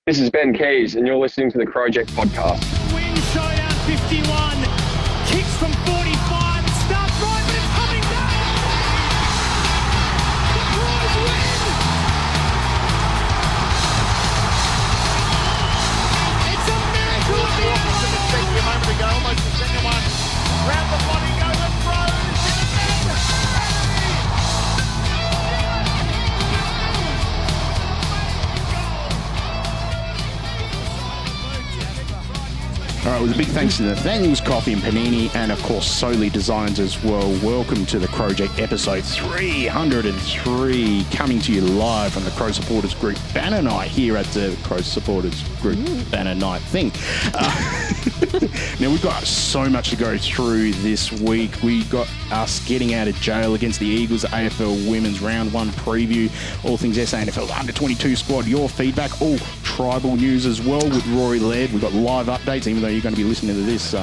This is Ben Keys, and you're listening to the Crowject podcast. Win showdown 51. Kicks from 45. It starts right, but it's coming back. The Crows win. It's a miracle of the Almighty. A moment ago, almost the second one. Round the body go the Crows. All right, with a big thanks to Nathaniel's Coffee and Panini, and of course Solely Designs as well. Welcome to the Crowject episode 303, coming to you live from the Crow Supporters Group Banner Night here at the Crow Supporters Group Banner Night thing. Now, we've got so much to go through this week. We got us getting out of jail against the Eagles, AFL Women's Round 1 preview, all things SANFL Under-22 squad, your feedback, all tribal news as well with Rory Laird. We've got live updates, even though you're going to be listening to this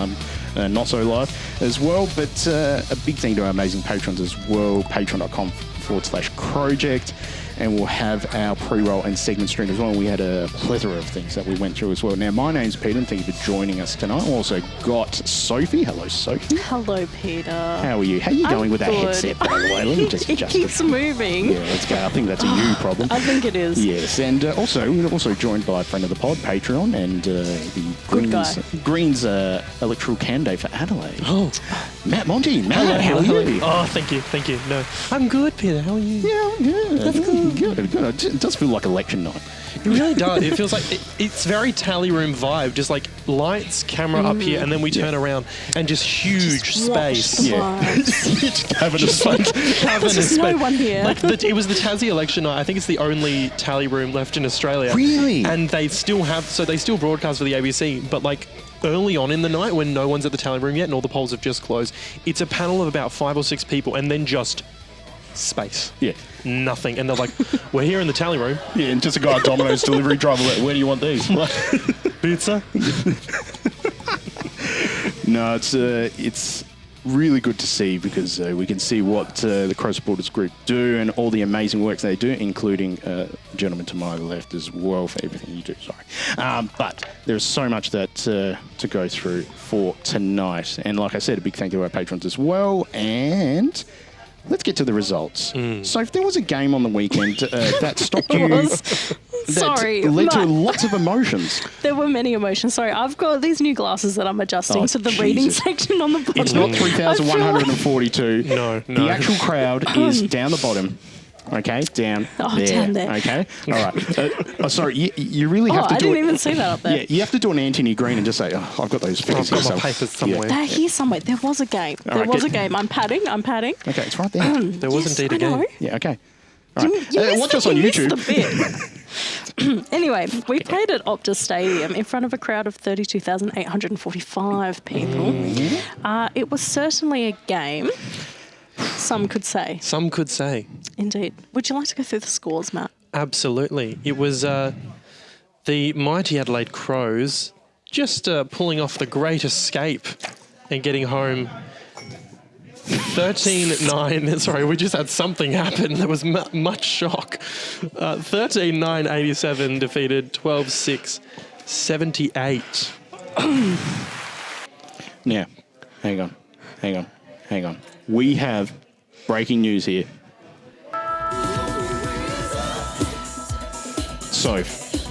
not so live as well. But a big thing to our amazing patrons as well, patreon.com/Crowject. And we'll have our pre-roll and segment stream as well. We had a plethora of things that we went through as well. Now, my name's Peter, and thank you for joining us tonight. We've also got Sophie. Hello, Sophie. Hello, Peter. How are you? How are you going with that headset, by the way? Let me just adjust it. It keeps moving. Yeah, let's go. I think that's a you problem. I think it is. Yes, and we're also joined by a friend of the pod, Patreon, and the Greens electoral candidate for Adelaide. Oh, Matt Monty. Matt, how are you? Oh, thank you. No, I'm good, Peter. How are you? Yeah, I'm good. That's good. Good. It does feel like election night. It really does. It feels like it's very tally room vibe. Just like lights, camera up here, and then we turn around and just huge space. Just having a space. There's no one here. Like it was the Tassie election night. I think it's the only tally room left in Australia. Really? And they still broadcast for the ABC, but like early on in the night when no one's at the tally room yet and all the polls have just closed, it's a panel of about 5 or 6 people and then just space. Yeah. Nothing. And they're like, we're here in the tally room. Yeah, and just a guy, Domino's delivery driver, where do you want these? Pizza? No, it's really good to see because we can see what the Crow Supporters Group do and all the amazing work they do, including the gentleman to my left as well for everything you do. Sorry. But there's so much that to go through for tonight. And like I said, a big thank you to our patrons as well. And let's get to the results. So if there was a game on the weekend that stopped you, that led to lots of emotions. There were many emotions. Sorry, I've got these new glasses that I'm adjusting to the reading section on the bottom. It's not 3,142. No. The actual crowd is down the bottom. Okay, down there. Down there. Okay, all right. Sorry, you really have to do it. I didn't even see that up there. Yeah, you have to do an Anthony Green and just say, I've got those figures I've here. got my papers somewhere. They're here somewhere. There was a game. All right, I'm padding. Okay, it's right there. There was indeed a game. Yeah, okay. All right. Watch us on YouTube. Anyway, we played at Optus Stadium in front of a crowd of 32,845 people. It was certainly a game. Some could say. Some could say. Indeed. Would you like to go through the scores, Matt? Absolutely. It was the mighty Adelaide Crows just pulling off the great escape and getting home 13-9. Sorry, we just had something happen. There was much shock. 13-9-87 defeated 12-6-78. Now, hang on. We have breaking news here.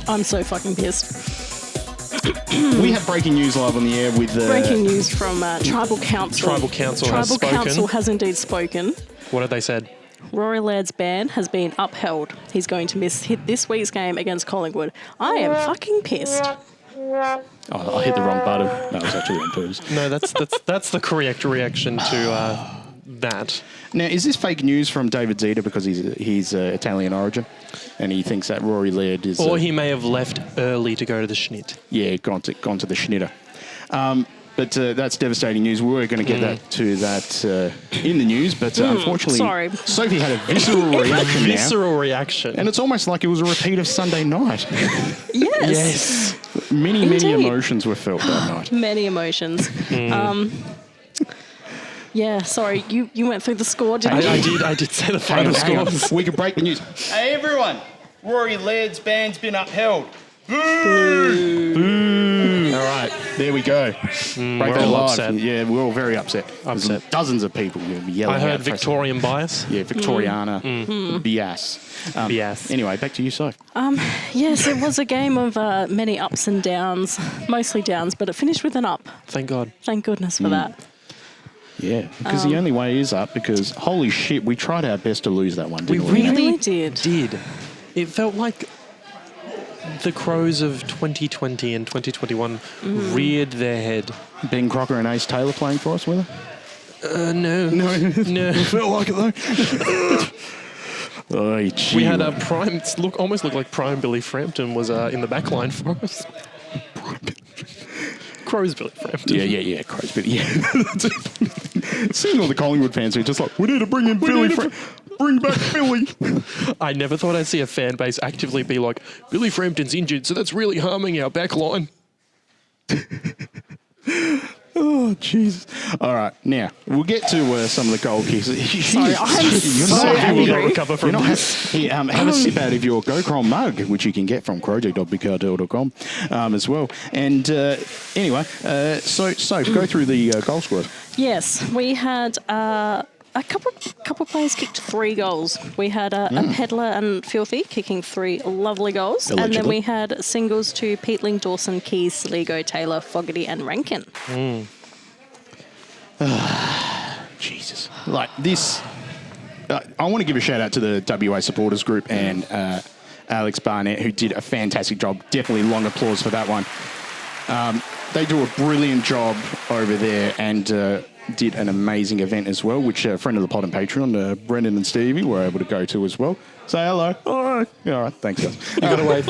I'm so fucking pissed. We have breaking news live on the air with... breaking news from Tribal Council. Tribal Council has spoken. Tribal Council has indeed spoken. What have they said? Rory Laird's ban has been upheld. He's going to miss this week's game against Collingwood. I am fucking pissed. Oh, I hit the wrong button. That was actually on purpose. No, that's the correct reaction to that. Now, is this fake news from David Zeta because he's Italian origin and he thinks that Rory Laird is... Or he may have left early to go to the Schnitt. Yeah, gone to the Schnitter. But that's devastating news. We were going to get to that in the news, but unfortunately, Sophie had a visceral reaction. And it's almost like it was a repeat of Sunday night. Yes. Many emotions were felt that night. Many emotions. Yeah, sorry, you went through the score, didn't you? I did say the final scores. We could break the news. Hey, everyone. Rory Laird's ban's been upheld. All right, there we go. Break we're that all live. upset. Yeah, we're all very upset. There's Upset. dozens of people yelling. I heard out Victorian bias. Yeah, Victoriana. Bias. Bias. Anyway, back to you, Soph. Yes, it was a game of many ups and downs, mostly downs, but it finished with an up. Thank God. Thank goodness for that. Yeah, because the only way is up because, holy shit, we tried our best to lose that one, didn't we? really did. It felt like the Crows of 2020 and 2021 reared their head. Ben Crocker and Ace Taylor playing for us, were they? No. No. Felt like it, though. Oh, We had a prime, almost looked like prime Billy Frampton was in the back line for us. Crows Billy Frampton. Yeah, Crows, but yeah. Seeing all the Collingwood fans who are just like, we need to bring in Billy bring back Billy. I never thought I'd see a fan base actively be like, Billy Frampton's injured, so that's really harming our back line. Oh, Jesus. All right, now, we'll get to some of the goal kicks. Sorry, I'm so angry. Recover from this. Have a sip out of your Go Crom mug, which you can get from crowject.bigcartel.com as well. And anyway, so go through the goal scorers. Yes, we had a couple players kicked 3 goals. We had a Pedler and Filthy kicking 3 lovely goals. Allegedly. And then we had singles to Peatling, Dawson, Keys, Saligo, Taylor, Fogarty and Rankin. Jesus. Like this, I want to give a shout out to the WA supporters group and Alex Barnett, who did a fantastic job. Definitely long applause for that one. They do a brilliant job over there and did an amazing event as well, which a friend of the pod and Patreon, Brendan and Stevie, were able to go to as well. Say hello. All right. All right. Thanks, guys. You got to wave.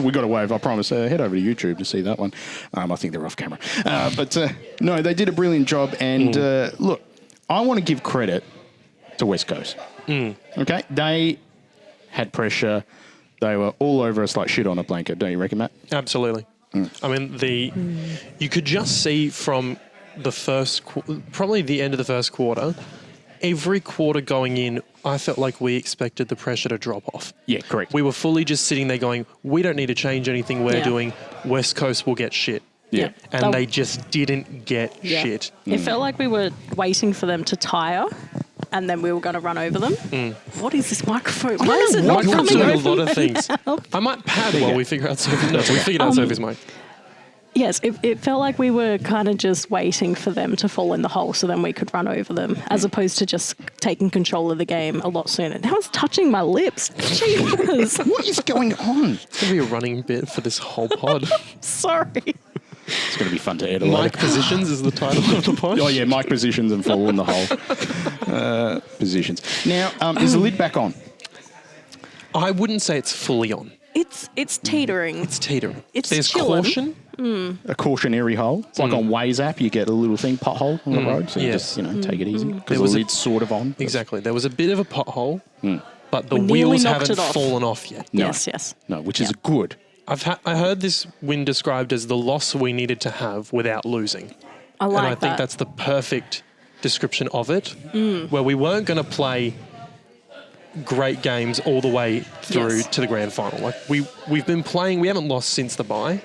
We got a wave, I promise. Head over to YouTube to see that one. I think they're off camera. But no, they did a brilliant job. And look, I want to give credit to West Coast. Okay? They had pressure. They were all over us like shit on a blanket. Don't you reckon, Matt? Absolutely. I mean, you could just see from the probably the end of the first quarter, every quarter going in, I felt like we expected the pressure to drop off. Yeah, correct. We were fully just sitting there going, we don't need to change anything we're doing. West Coast will get shit. Yeah. And they just didn't get shit. It felt like we were waiting for them to tire and then we were going to run over them. What is this microphone? Why is it not coming doing a over? lot of things. I might pad while we figure out Sophie. No, we figured out Sophie's mic. Yes, it felt like we were kind of just waiting for them to fall in the hole so then we could run over them, as opposed to just taking control of the game a lot sooner. That was touching my lips. Jesus. What is going on? It's going to be a running bit for this whole pod. Sorry. It's going to be fun to edit. Mic Positions is the title of the pod. Oh, yeah, mic positions and fall in the hole. Positions. Now, is the lid back on? I wouldn't say it's fully on. It's teetering. It's teetering. It's There's chilling. caution. A cautionary hole. It's like on Waze app, you get a little thing, pothole on the road. So you Yes. just, take it easy. Because There the was a- lid's sort of on. Exactly. There was a bit of a pothole, but the We nearly wheels knocked haven't it off. fallen off yet. No. Yes. No, which is good. I heard this win described as the loss we needed to have without losing. I like And I that. think that's the perfect description of it, where we weren't going to play great games all the way through Yes. to the grand final. Like we've been playing, we haven't lost since the bye.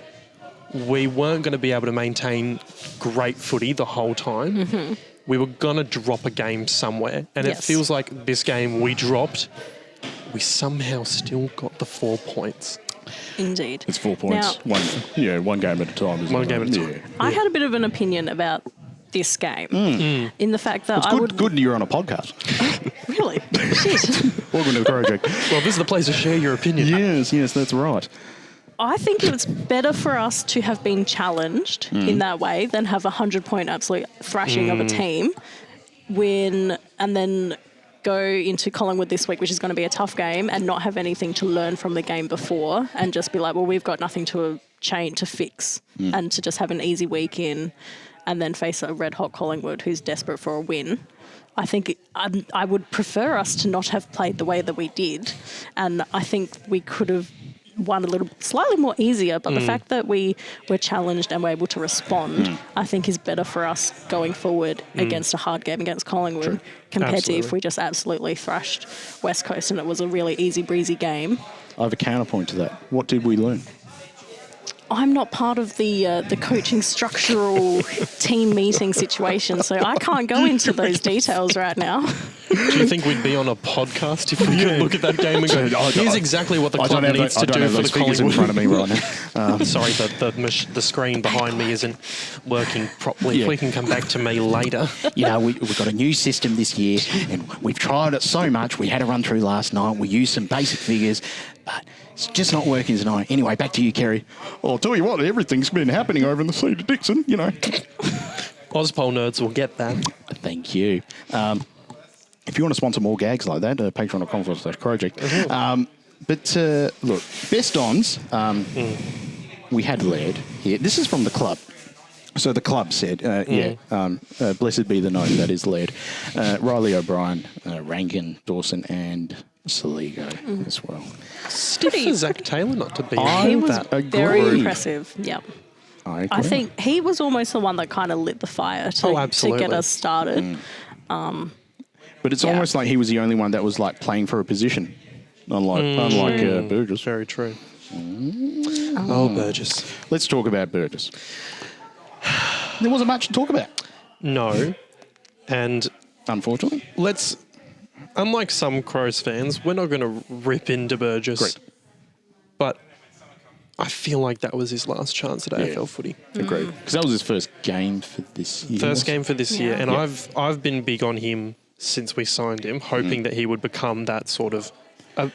We weren't going to be able to maintain great footy the whole time. We were going to drop a game somewhere. And it Yes. feels like this game we dropped, we somehow still got the 4 points. Indeed. It's 4 points. One game at a time. Isn't One it? game at a time. Yeah. I had a bit of an opinion about this game in the fact that It's I good, would... good you're on a podcast. Really? Shit. Welcome to the project. Well, this is the place to share your opinion. Yes, that's right. I think it was better for us to have been challenged in that way than have a 100-point absolute thrashing of a team, win, and then go into Collingwood this week, which is going to be a tough game, and not have anything to learn from the game before, and just be like, well, we've got nothing to change, to fix, and to just have an easy week in, and then face a red-hot Collingwood who's desperate for a win. I think I would prefer us to not have played the way that we did, and I think we could have won a little slightly more easier, but the fact that we were challenged and were able to respond, I think is better for us going forward against a hard game against Collingwood compared to if we just absolutely thrashed West Coast and it was a really easy breezy game. I have a counterpoint to that. What did we learn? I'm not part of the coaching structural team meeting situation, so I can't go into those details right now. Do you think we'd be on a podcast if we could look at that game and go, here's exactly what the club needs to do for the Collingwood? In front of me right now. Sorry, the screen behind me isn't working properly. If we can come back to me later. You know, we've got a new system this year, and we've tried it so much. We had a run through last night. We used some basic figures, but it's just not working tonight. Anyway, back to you, Kerry. I'll tell you what, everything's been happening over in the Cedar Dixon, you know. Auspol nerds will get that. Thank you. If you want to sponsor more gags like that, patreon.com/Crowject. But look, best ons, we had Laird here. This is from the club. So the club said, blessed be the name that is Laird. Riley O'Brien, Rankin, Dawson and Saligo as well. Stiff for Zach Taylor not to be He on was that. very impressive. Yeah. I think he was almost the one that kind of lit the fire to get us started. But it's almost like he was the only one that was like playing for a position, unlike Burgess. Very true. Oh, Burgess. Let's talk about Burgess. There wasn't much to talk about. No. And unfortunately, unlike some Crows fans, we're not going to rip into Burgess. Great. But I feel like that was his last chance at AFL footy. Agreed. Because that was his first game for this year. First game for this year. And I've been big on him since we signed him, hoping that he would become that sort of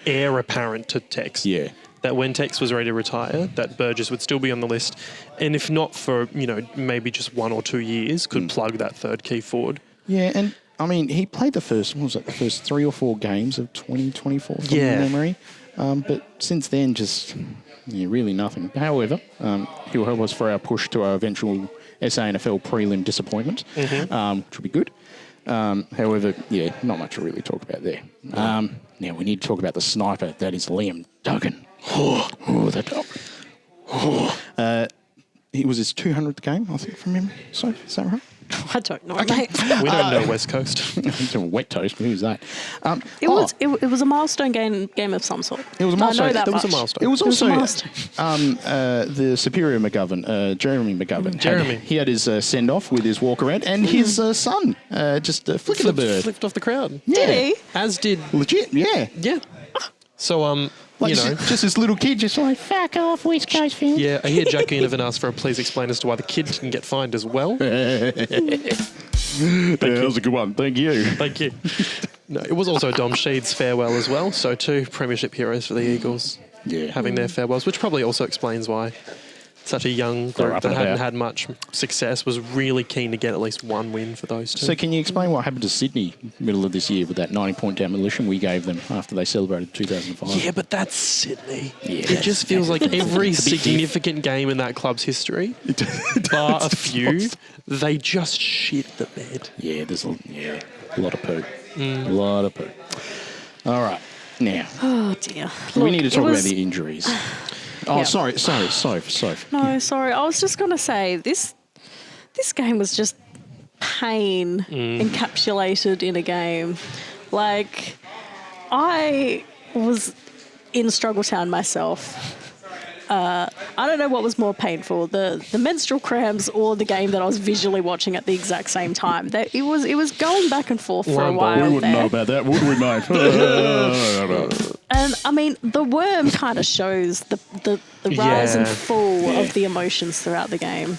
heir apparent to Tex. Yeah. That when Tex was ready to retire, that Burgess would still be on the list. And if not for, maybe just 1 or 2 years, could plug that third key forward. Yeah, and I mean, he played the first 3 or 4 games of 2024 from memory. But since then, just really nothing. However, he'll help us for our push to our eventual SANFL prelim disappointment, which will be good. However, not much to really talk about there. Now, we need to talk about the sniper. That is Liam Duggan. That dog. It was his 200th game, I think, from memory. So, is that right? I don't know, mate. We don't know West Coast. Wet toast. Who's that? It was a milestone game of some sort. It was a milestone. I know that There was a much. milestone. It was also a milestone. the Superior McGovern, Jeremy McGovern. Jeremy. He had his send-off with his walk-around, and his son just flicking the bird. Flipped off the crowd. Yeah. Did he? As did... Legit, yeah. Yeah. So, just this little kid just like, fuck off, West Coast fans. Yeah, I hear Jack Inovan asked for a please explain as to why the kid didn't get fined as well. That was a good one. Thank you. Thank you. No, it was also Dom Sheed's farewell as well. So 2 premiership heroes for the Eagles having their farewells, which probably also explains why such a young group that hadn't had much success was really keen to get at least 1 win for those 2. So can you explain what happened to Sydney middle of this year with that 90-point demolition we gave them after they celebrated 2005? Yeah, but that's Sydney. Yeah, it just feels like every significant game in that club's history, bar a few, they just shit the bed. Yeah, there's a lot of poo. A lot of poo. All right. Now. Oh, dear. We need to talk about the injuries. Sorry. No, sorry. I was just going to say, this game was just pain encapsulated in a game. Like, I was in Struggletown myself. I don't know what was more painful, the menstrual cramps or the game that I was visually watching at the exact same time. It was going back and forth for a while. We wouldn't know about that, would we, mate? And I mean, the worm kind of shows the rise and fall of the emotions throughout the game.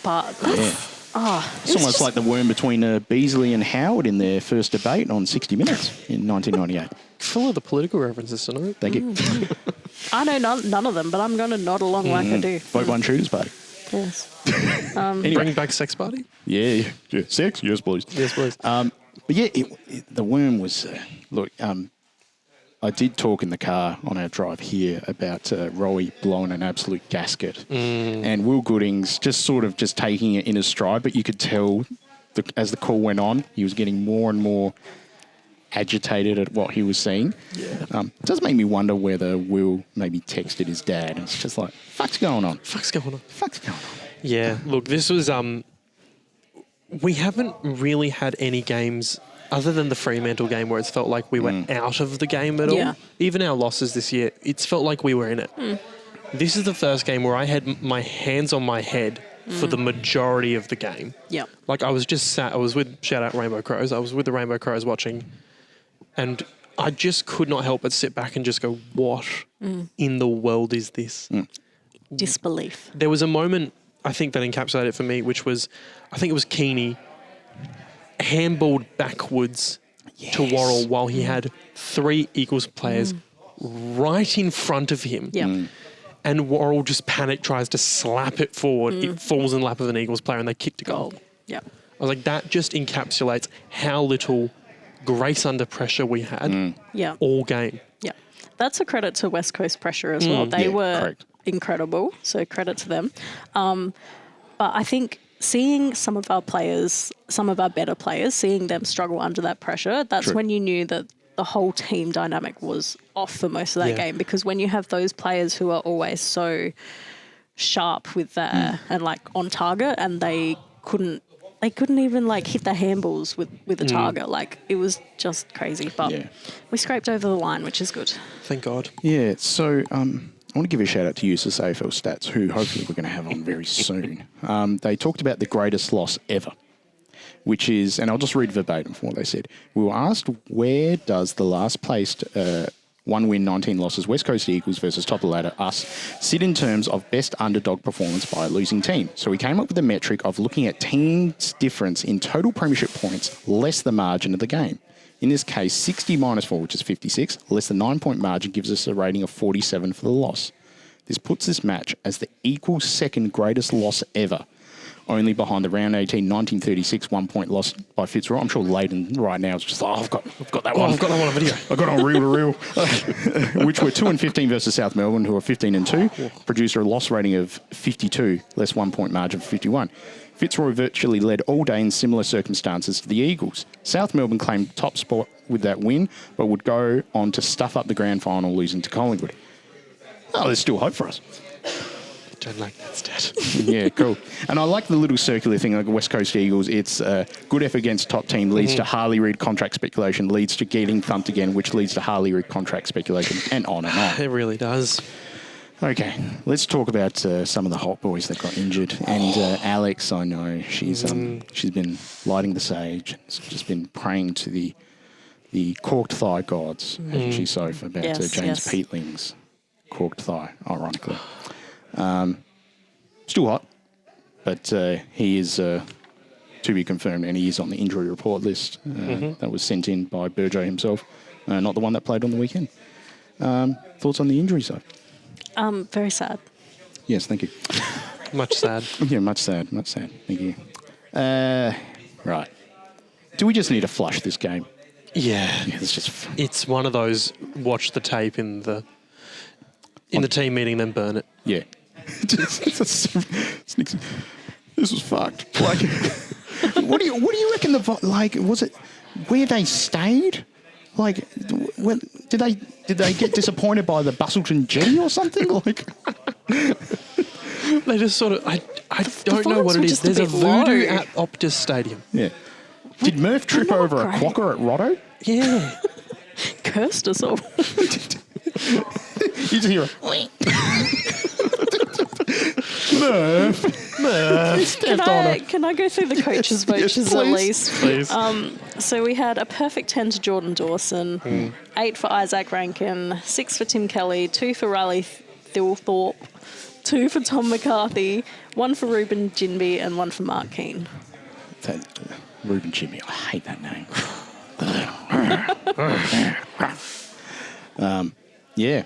But it's almost like the worm between Beasley and Howard in their first debate on 60 Minutes in 1998. Full of the political references tonight. Thank you. I know none of them, but I'm going to nod along like I do. Vote One Shooters Party. Yes. Anyway. Bring back Sex Party? Yeah. Sex? Yes, please. Yes, please. But yeah, the worm was... I did talk in the car on our drive here about Rowie blowing an absolute gasket and Will Goodings just taking it in his stride, but you could tell as the call went on, he was getting more and more agitated at what he was seeing. Yeah. It does make me wonder whether Will maybe texted his dad and it's just like, fuck's going on? Yeah, look, this was... we haven't really had any games... other than the Fremantle game where it's felt like we were out of the game at all. Even our losses this year, it's felt like we were in it. This is the first game where I had my hands on my head for the majority of the game. Yep. Like I was just sat, I was with, shout out Rainbow Crows, I was with the Rainbow Crows watching, and I just could not help but sit back and just go, what in the world is this? Disbelief. There was a moment, I think, that encapsulated it for me, which was, I think it was Keeney handballed backwards to Worrell while he had 3 Eagles players right in front of him. Yep. And Worrell just panic tries to slap it forward. It falls in the lap of an Eagles player and they kicked a goal. Yep. I was like, that just encapsulates how little grace under pressure we had all game. Yeah. That's a credit to West Coast Pressure as well. They were correct. incredible, so credit to them. But I think seeing some of our players, some of our better players, seeing them struggle under that pressure, that's when you knew that the whole team dynamic was off for most of that game, because when you have those players who are always so sharp with their and like on target, and they couldn't even like hit their handballs with a target. Like it was just crazy, but we scraped over the line, which is good. Thank God. Yeah, so I want to give a shout out to Useless AFL Stats, who hopefully we're going to have on very soon. They talked about the greatest loss ever, which is, and I'll just read verbatim from what they said. We were asked, where does the last placed 1 win, 19 losses West Coast Eagles versus top of the ladder, us, sit in terms of best underdog performance by a losing team? So we came up with the metric of looking at teams' difference in total premiership points less the margin of the game. In this case, 60 minus 4, which is 56, less the 9-point margin gives us a rating of 47 for the loss. This puts this match as the equal second greatest loss ever, only behind the round 18 1936 1-point loss by Fitzroy. I'm sure Laird right now is just like, I've got that one. I've got that one on video. I've got it on reel to reel. Which were 2-15 versus South Melbourne, who are 15-2. Produced a loss rating of 52, less 1-point margin for 51. Fitzroy virtually led all day in similar circumstances to the Eagles. South Melbourne claimed top spot with that win, but would go on to stuff up the grand final, losing to Collingwood. Oh, there's still hope for us. Don't like that stat. Yeah, cool. And I like the little circular thing, like West Coast Eagles. It's good effort against top team leads to Harley Reid contract speculation, leads to getting thumped again, which leads to Harley Reid contract speculation, and on and on. It really does. Okay, let's talk about some of the hot boys that got injured. And Alex, I know she's been lighting the sage. She's just been praying to the corked thigh gods, hasn't she, Sophie, about James Peatling's corked thigh, ironically. Still hot, but he is to be confirmed, and he is on the injury report list that was sent in by Burjo himself, not the one that played on the weekend. Thoughts on the injury, Sophie? Very sad. Yes, thank you. Much sad. Yeah, much sad. Thank you. Right. Do we just need to flush this game? Yeah. It's just... It's one of those watch the tape in the team meeting, then burn it. Yeah. This was fucked. Like, what do you reckon was it where they stayed? Like, when, did they get disappointed by the Bustleton Jetty or something? Like, they just sort of, I don't know what it is. There's a voodoo at Optus Stadium. Yeah. Did Murph trip over a quokka at Rotto? Yeah. Cursed us all. You just hear a... Murph. Can I go through the coaches' vouchers at least? Please. So we had a perfect 10 to Jordan Dawson, 8 for Isaac Rankin, 6 for Tim Kelly, 2 for Riley Thilthorpe, 2 for Tom McCarthy, 1 for Ruben Jinby, and 1 for Mark Keane. Ruben Jinby, I hate that name. Yeah.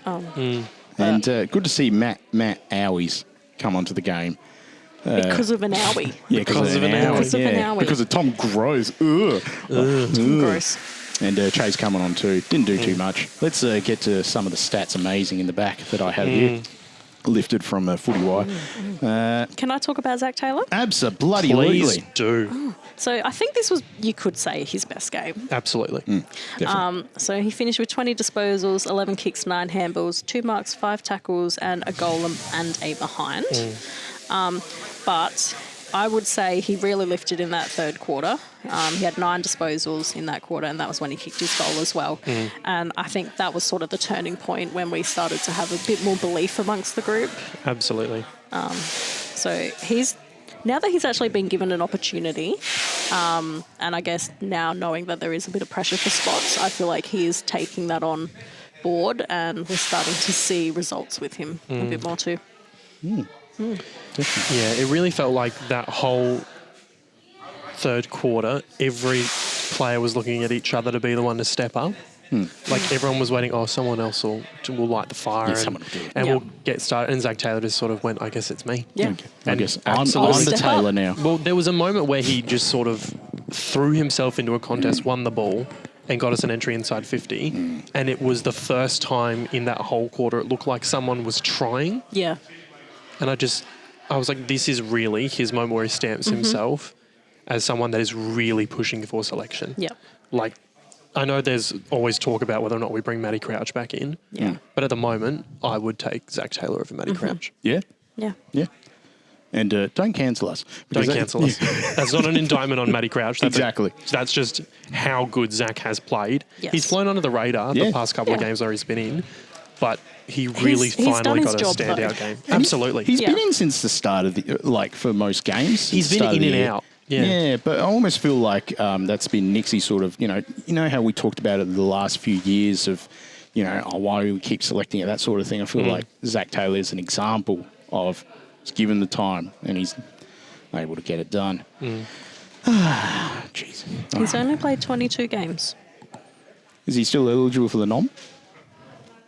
And good to see Matt Owies come onto the game. Because of an owie. Yeah, because of an owie. Because of Tom Gross. Ugh. Tom Gross. And Chase coming on too. Didn't do too much. Let's get to some of the stats amazing in the back that I have here. Lifted from Footy Wire. Can I talk about Zach Taylor? Absolutely. Please do. So I think this was, you could say, his best game. Absolutely. Definitely. So he finished with 20 disposals, 11 kicks, 9 handballs, 2 marks, 5 tackles, and a goal and a behind. But I would say he really lifted in that third quarter. He had 9 disposals in that quarter, and that was when he kicked his goal as well. And I think that was sort of the turning point when we started to have a bit more belief amongst the group. Absolutely. So now that he's actually been given an opportunity, and I guess now knowing that there is a bit of pressure for spots, I feel like he is taking that on board, and we're starting to see results with him a bit more too. Yeah, it really felt like that whole third quarter, every player was looking at each other to be the one to step up. Like everyone was waiting, someone else will light the fire and we'll get started. And Zach Taylor just sort of went, I guess it's me. Yeah. I guess I'm absolutely. the Taylor now. Well, there was a moment where he just sort of threw himself into a contest, won the ball, and got us an entry inside 50. And it was the first time in that whole quarter it looked like someone was trying. Yeah. And I was like, this is really his moment where he stamps himself as someone that is really pushing for selection. Yeah. Like, I know there's always talk about whether or not we bring Matty Crouch back in. Yeah. But at the moment, I would take Zach Taylor over Matty Crouch. Yeah. Yeah. Yeah. And don't cancel us. Don't cancel us. That's not an indictment on Matty Crouch. Exactly. That's just how good Zach has played. Yes. He's flown under the radar the past couple of games where he's been in, but he really He's done finally his got a job, standout though. game. Absolutely. He's been in since the start of the, for most games. He's been in and out. Yeah, but I almost feel like that's been Nixie's sort of, you know how we talked about it the last few years of, why we keep selecting it, that sort of thing. I feel like Zach Taylor is an example of given the time and he's able to get it done. Jeez. He's only played 22 games. Is he still eligible for the nom?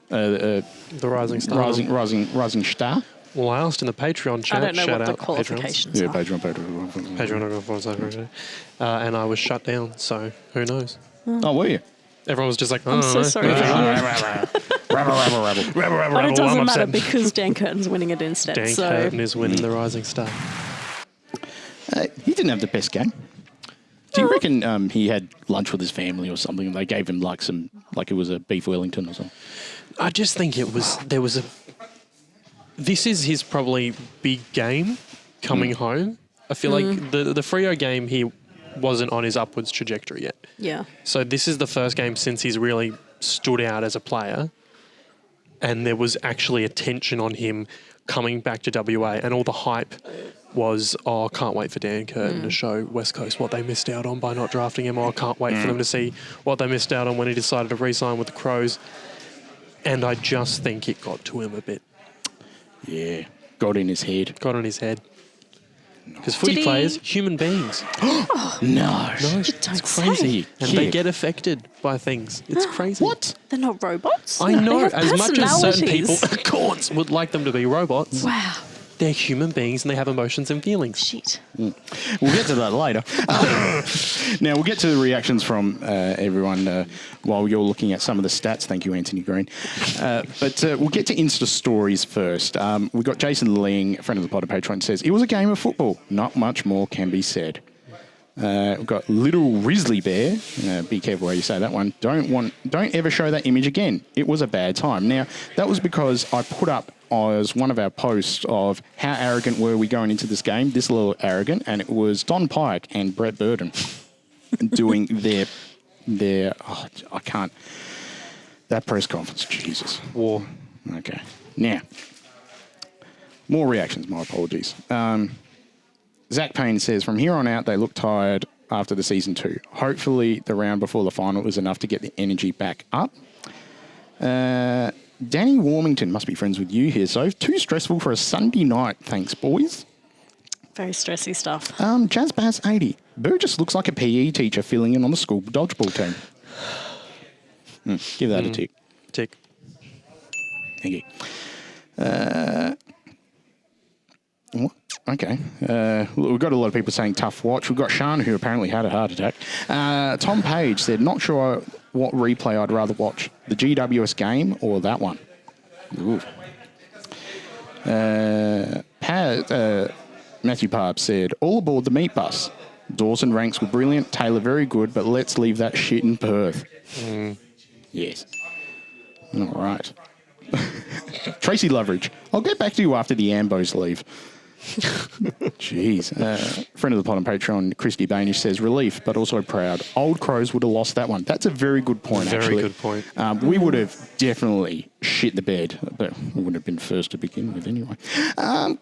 The Rising Star. Rising Star? Well, I asked in the Patreon chat. I don't know shout what the out qualifications Yeah, are. Patreon. And I was shut down, so who knows? Oh, were you? Everyone was just like, I'm so sorry. Rabble. But it doesn't matter because Dan Curtin's winning it instead. Dan so Curtin is winning the Rising Star. He didn't have the best game. Do you reckon he had lunch with his family or something and they gave him like it was a beef Wellington or something? I just think this is his probably big game coming home. I feel like the Freo game, he wasn't on his upwards trajectory yet. yeah. So this is the first game since he's really stood out as a player, and there was actually attention on him coming back to WA, and all the hype was, can't wait for Dan Curtin to show West Coast what they missed out on by not drafting him, or can't wait for them to see what they missed out on when he decided to re-sign with the Crows. And I just think it got to him a bit. Yeah, got in his head. Because footy players, human beings. No. It's crazy. And they get affected by things. It's crazy. What? They're not robots. I know. They have As much as certain people, personalities. of course, would like them to be robots, Wow. they're human beings and they have emotions and feelings. Shit. We'll get to that later. Now, we'll get to the reactions from everyone while you're looking at some of the stats. Thank you, Anthony Green. But we'll get to Insta stories first. We've got Jason Ling, friend of the pod, Patreon, says, it was a game of football. Not much more can be said. We've got Little Grizzly Bear. Be careful how you say that one. Don't ever show that image again. It was a bad time. Now, that was because I put up as one of our posts of how arrogant were we going into this game, this little arrogant, and it was Don Pike and Brett Burton doing their I can't, that press conference, Jesus. War. Okay. Now, more reactions, my apologies. Zach Payne says, from here on out, they look tired after the season 2. Hopefully the round before the final is enough to get the energy back up. Danny Warmington must be friends with you here, so too stressful for a Sunday night. Thanks, boys. Very stressy stuff. Jazz Bass 80. Burgess looks like a PE teacher filling in on the school dodgeball team. Give that a tick. Tick. Thank you. What? Okay. We've got a lot of people saying tough watch. We've got Sean, who apparently had a heart attack. Tom Page said, not sure what replay I'd rather watch, the GWS game or that one. Ooh. Matthew Parb said, all aboard the meat bus. Dawson ranks were brilliant, Taylor very good, but let's leave that shit in Perth. Yes. All right. Tracy Loveridge, I'll get back to you after the Ambos leave. Jeez. Friend of the pod on Patreon, Christy Bainish says, relief, but also proud. Old Crows would have lost that one. That's a very good point, actually. Very good point. We would have definitely shit the bed, but we would have been first to begin with anyway.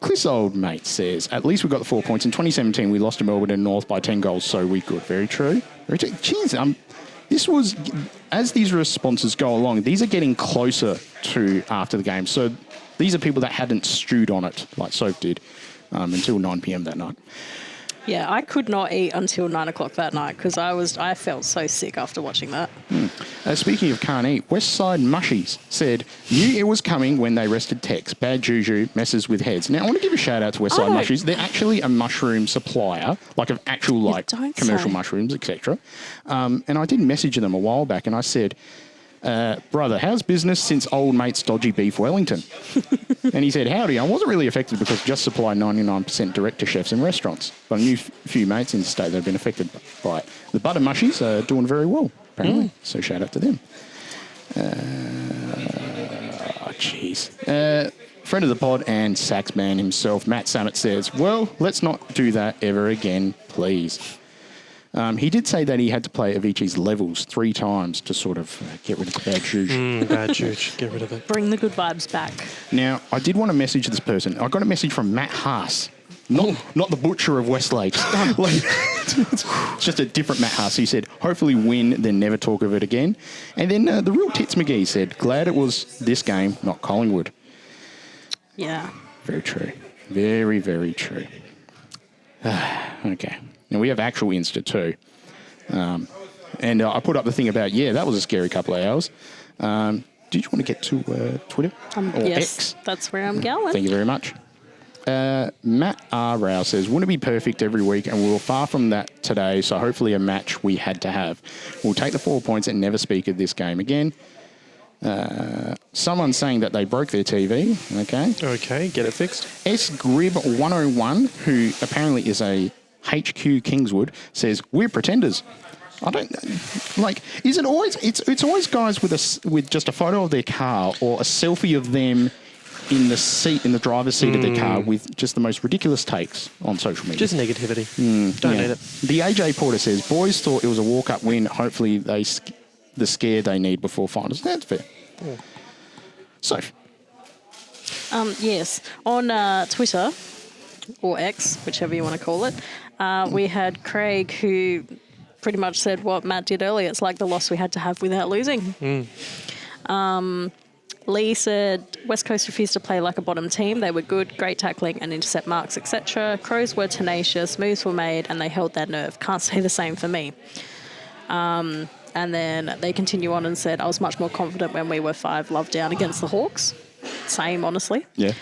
Chris Old Mate says, at least we got the 4 points. In 2017, we lost to Melbourne and North by 10 goals, so we could. Very true. Very true. Jeez, this was, as these responses go along, these are getting closer to after the game. So these are people that hadn't stewed on it like Soph did until 9 p.m. that night. Yeah, I could not eat until 9 o'clock that night because I felt so sick after watching that. Speaking of can't eat, Westside Mushies said, knew it was coming when they rested Tex. Bad juju messes with heads. Now, I want to give a shout out to Westside Mushies. They're actually a mushroom supplier, like of actual commercial mushrooms, etc. And I did message them a while back and I said, brother, how's business since old mate's dodgy beef Wellington? And he said, howdy, I wasn't really affected because just supply 99% direct to chefs and restaurants. But I knew a few mates in the state that have been affected by it. The butter mushies are doing very well, apparently. So shout out to them. Friend of the pod and saxman himself, Matt Samet says, well, let's not do that ever again, please. He did say that he had to play Avicii's Levels 3 times to sort of get rid of the bad juju. Bad juju, get rid of it. Bring the good vibes back. Now, I did want to message this person. I got a message from Matt Haas, not the butcher of Westlake. It's just a different Matt Haas. He said, hopefully win, then never talk of it again. And then the real Tits McGee said, glad it was this game, not Collingwood. Yeah. Very true. Very, very true. Okay. Now, we have actual Insta too. And I put up the thing about, that was a scary couple of hours. Did you want to get to Twitter? Or yes, X? that's where I'm going. Thank you very much. Matt R. Rao says, wouldn't it be perfect every week? And we were far from that today, so hopefully a match we had to have. We'll take the 4 points and never speak of this game again. Someone saying that they broke their TV. Okay, get it fixed. S. Grib 101, who apparently is a HQ Kingswood, says, we're pretenders. I don't like. Is it always? It's always guys with just a photo of their car or a selfie of them in the driver's seat of their car with just the most ridiculous takes on social media. Just negativity. Don't need it. The AJ Porter says, boys thought it was a walk-up win. Hopefully the scare they need before finals. That's fair. Yeah. So. Yes, on Twitter or X, whichever you want to call it. We had Craig who pretty much said what Matt did earlier. It's like the loss we had to have without losing. Lee said West Coast refused to play like a bottom team. They were good, great tackling and intercept marks, etc. Crows were tenacious, moves were made and they held their nerve. Can't say the same for me. And then they continue on and said, I was much more confident when we were 5 love down against the Hawks. Same, honestly. Yeah.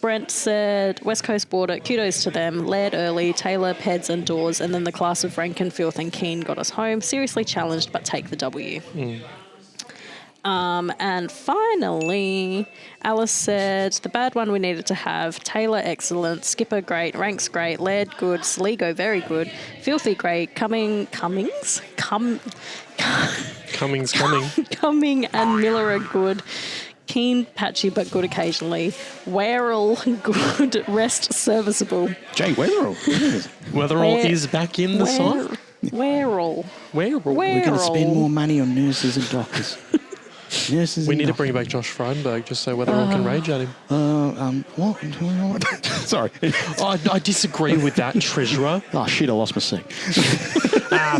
Brent said, West Coast border, kudos to them. Laird early, Taylor, Peds and Dawes, and then the class of Rankin, Filth and Keane got us home. Seriously challenged, but take the W. And finally, Alice said, the bad one we needed to have, Taylor excellent, Skipper great, Ranks great, Laird good, Sligo very good, Filthy great, Cumming and Miller are good. Keen, patchy, but good occasionally. Werrell, good, rest, serviceable. Jay Wetherell. Wetherell is back in the side? Werrell. We're going to spend more money on nurses and doctors. We need to bring back Josh Frydenberg just so Wetherell can rage at him. What? Sorry. I disagree with that, Treasurer. Oh, shit, I lost my seat.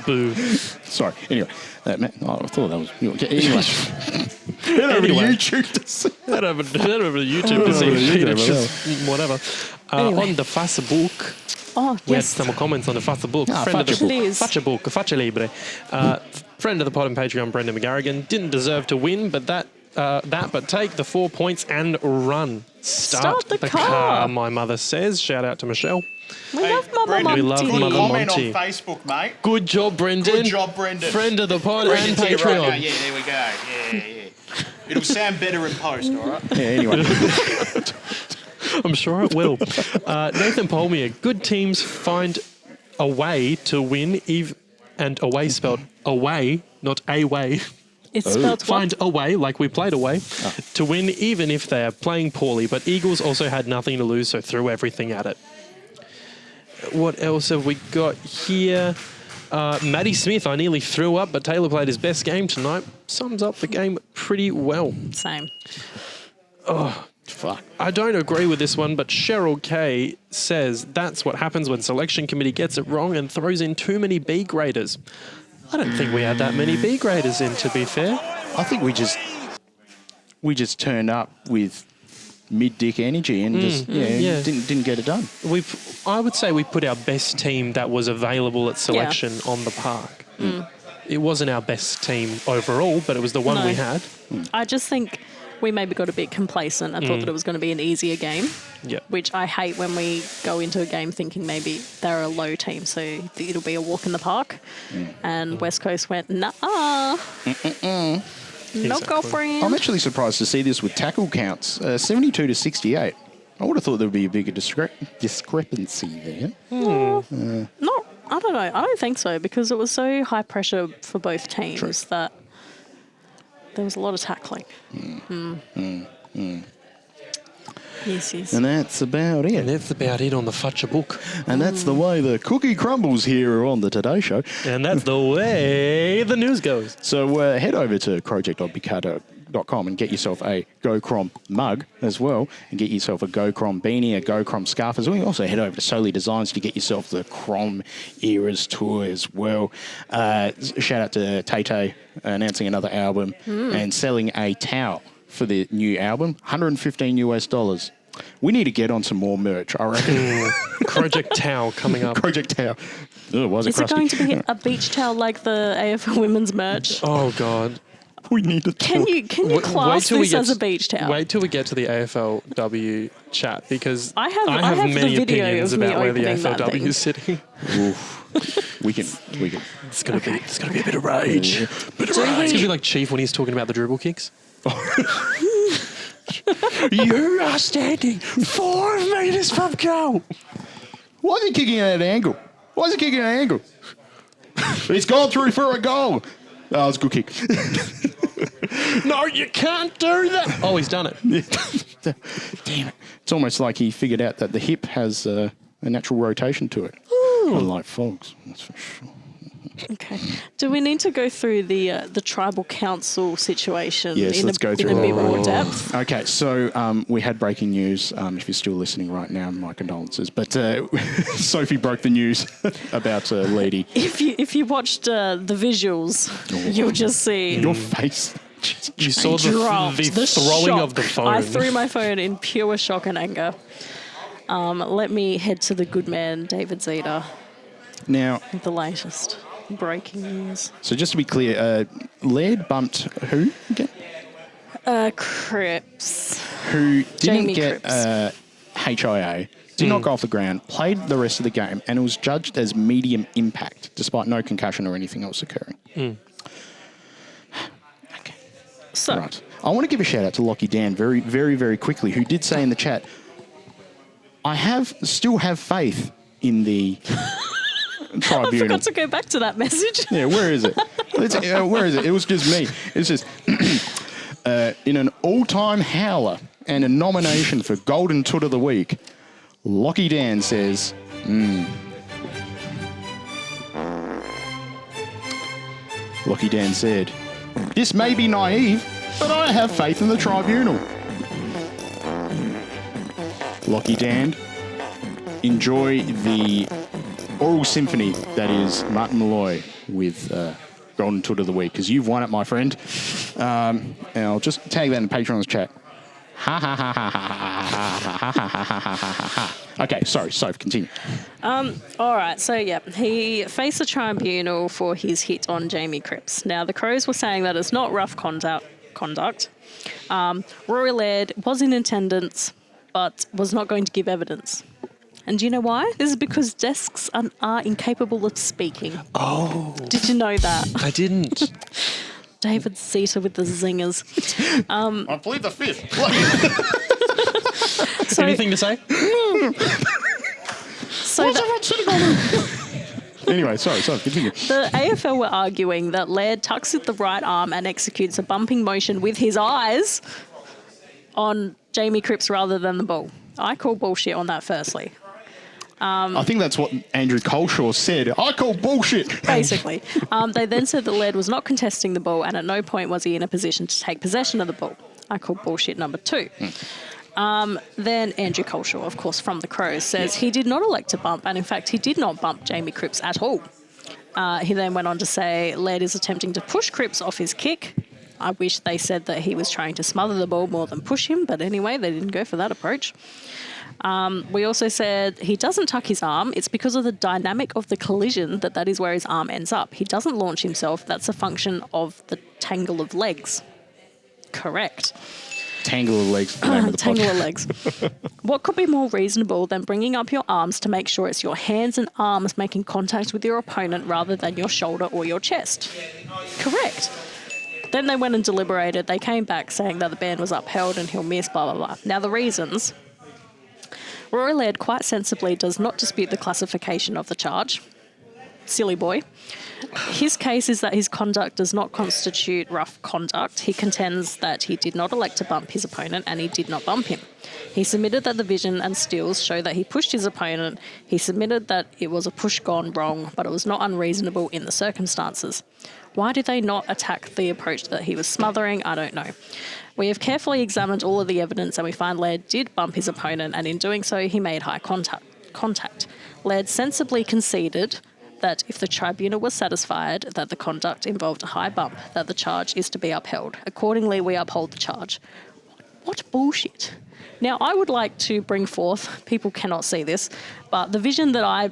Boo. Sorry. Anyway, I thought that was... Anyway. Head over to YouTube to see. Head over to YouTube to see. It's just whatever. On the Facebook, we had some comments on the Facebook. Faccia Libre. Friend of the pod and Patreon, Brendan McGarrigan, didn't deserve to win, but but take the 4 points and run. Start the car, my mother says. Shout out to Michelle. We love Mother Monty. We love Mother Comment Monty. on Facebook, mate. Good job, Brendan. Good job, Brendan. Friend of the pod and Brendan's here right now. Patreon. Yeah, there we go. Yeah. It'll sound better in post, all right? Yeah, anyway. I'm sure it will. Nathan Polmier, good teams find a way to win, and away spelled away, not a way. It's spelled find a way, like we played away, to win even if they're playing poorly. But Eagles also had nothing to lose, so threw everything at it. What else have we got here? Matty Smith, I nearly threw up, but Taylor played his best game tonight. Sums up the game pretty well. Same. Oh, fuck. I don't agree with this one, but Cheryl Kay says that's what happens when selection committee gets it wrong and throws in too many B graders. I don't think we had that many B graders in, to be fair. I think we just turned up with mid-dick energy and didn't get it done. I would say we put our best team that was available at selection on the park. It wasn't our best team overall, but it was the one we had. I just think we maybe got a bit complacent. I thought that it was going to be an easier game, which I hate when we go into a game thinking maybe they're a low team, so it'll be a walk in the park. And West Coast went, nah. No girlfriend. I'm actually surprised to see this with tackle counts, 72 to 68. I would have thought there would be a bigger discrepancy there. No, I don't know. I don't think so, because it was so high pressure for both teams that there was a lot of tackling. Yes. And that's about it. And that's about it on the Futcher book. And that's the way the cookie crumbles here on the Today Show. And that's the way the news goes. So head over to crowject.com and get yourself a Go Crom mug as well, and get yourself a Go Crom beanie, a Go Crom scarf as well. You also head over to Sophie Designs to get yourself the Crom Eras tour as well. Shout out to Tay announcing another album and selling a towel for the new album, $115 US. We need to get on some more merch, I reckon. Crowject towel coming up. Crowject towel. Oh, Is it going to be a beach towel like the AFL women's merch? Oh, God. We need to Can you class this as a beach towel? Wait till we get to the AFLW chat, because I have many the video opinions of me about where the opening that AFLW thing. is sitting. We can. It's gonna be a bit of rage. It's gonna be like Chief when he's talking about the dribble kicks. You are standing 4 metres from goal. Why is he kicking at an angle? He's gone through for a goal. Oh, it's a good kick. No, you can't do that. Oh, he's done it. Damn it. It's almost like he figured out that the hip has a natural rotation to it. Unlike Fogs, that's for sure. Okay. Do we need to go through the tribal council situation Yes, let's go through in a bit it. more depth? Okay, so we had breaking news. If you're still listening right now, my condolences. But Sophie broke the news about Lady. If you watched the visuals, you'll just see Your face. You saw the throwing shock. of the phone. I threw my phone in pure shock and anger. Let me head to the good man, David Zeta, Now, with the latest breaking news. so just to be clear, Laird bumped who again? Cripps. Who didn't Jamie get HIA, did not go off the ground, played the rest of the game, and it was judged as medium impact, despite no concussion or anything else occurring. Okay. So, Right. I want to give a shout out to Lockie Dan very, very, very quickly, who did say in the chat, I still have faith in the tribunal. I forgot to go back to that message. Yeah, where is it? Where is it? It was just me. It's just in an all-time howler and a nomination for Golden Toot of the Week, Lockie Dan says, Lockie Dan said, "This may be naive, but I have faith in the tribunal." Lockie Dan, enjoy the oral symphony that is Martin Malloy with Golden Toot of the Week, because you've won it, my friend. And I'll just tag that in the Patreon's chat. Ha ha ha ha ha ha ha ha ha ha ha ha. Okay, sorry, Soph, continue. All right, so yeah, he faced the tribunal for his hit on Jamie Cripps. Now, the Crows were saying that it's not rough conduct. Rory Laird was in attendance, but was not going to give evidence. And do you know why? This is because desks are incapable of speaking. Oh. Did you know that? I didn't. David Zeta with the zingers. I plead the fifth. So, Anything to say? so Anyway, sorry, continue. The AFL were arguing that Laird tucks with the right arm and executes a bumping motion with his eyes on Jamie Cripps rather than the ball. I call bullshit on that, firstly. I think that's what Andrew Coleshaw said. I call bullshit. Basically. They then said that Laird was not contesting the ball and at no point was he in a position to take possession of the ball. I call bullshit number 2. Then Andrew Coleshaw, of course, from the Crows, says he did not elect to bump, and in fact he did not bump Jamie Cripps at all. He then went on to say Laird is attempting to push Cripps off his kick. I wish they said that he was trying to smother the ball more than push him, but anyway, they didn't go for that approach. We also said he doesn't tuck his arm. It's because of the dynamic of the collision that is where his arm ends up. He doesn't launch himself. That's a function of the tangle of legs. Correct. Tangle of legs. The name of the Tangle of podcast. legs. What could be more reasonable than bringing up your arms to make sure it's your hands and arms making contact with your opponent rather than your shoulder or your chest? Correct. Then they went and deliberated. They came back saying that the ban was upheld and he'll miss, blah, blah, blah. Now, the reasons. Rory Laird quite sensibly does not dispute the classification of the charge. Silly boy. His case is that his conduct does not constitute rough conduct. He contends that he did not elect to bump his opponent and he did not bump him. He submitted that the vision and stills show that he pushed his opponent. He submitted that it was a push gone wrong, but it was not unreasonable in the circumstances. Why did they not attack the approach that he was smothering? I don't know. We have carefully examined all of the evidence and we find Laird did bump his opponent, and in doing so he made high contact. Laird sensibly conceded that if the tribunal was satisfied that the conduct involved a high bump, that the charge is to be upheld. Accordingly, we uphold the charge. What bullshit. Now, I would like to bring forth, people cannot see this, but the vision that I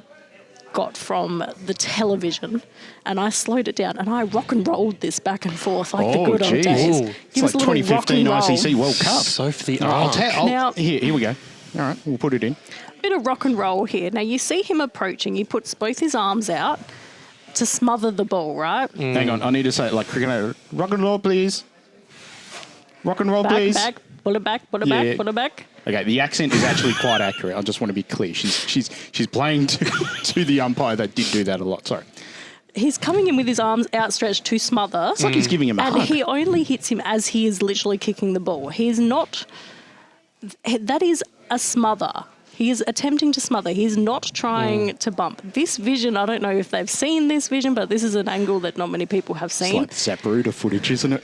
got from the television, and I slowed it down and I rock and rolled this back and forth like the good old days. Ooh. It's like 2015 ICC World Cup. Sophie the I'll arc. Now- here we go. All right, we'll put it in. Bit of rock and roll here. Now, you see him approaching. He puts both his arms out to smother the ball, right? Hang on, I need to say it like cricket. Rock and roll, please. Rock and roll, Back, please. back, pull it back, pull it Yeah. back, pull it back. Okay, the accent is actually quite accurate. I just want to be clear. She's playing to the umpire that did do that a lot. Sorry. He's coming in with his arms outstretched to smother. It's like he's giving him a And hug. he only hits him as he is literally kicking the ball. He's not... That is a smother. He is attempting to smother. He's not trying to bump. This vision, I don't know if they've seen this vision, but this is an angle that not many people have It's seen. like Zapruder footage, isn't it?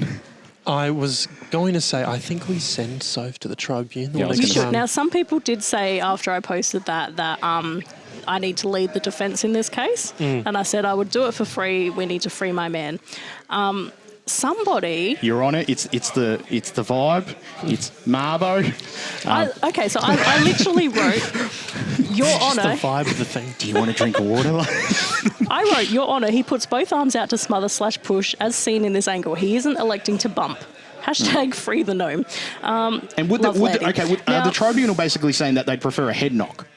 I was going to say, I think we send Soph to the tribunal Yeah, I was You next gonna should. time. Now, some people did say after I posted that I need to lead the defence in this case, and I said I would do it for free. We need to free my man. Somebody. You're on it. It's the vibe. It's Marbo. Okay, so I literally wrote, Your Just the Honour. vibe of the thing. Do you want a drink of water? I wrote, Your Honour, he puts both arms out to smother/push as seen in this angle. He isn't electing to bump. Hashtag free the gnome. And would Love Laird. Now- the tribunal basically saying that they'd prefer a head knock?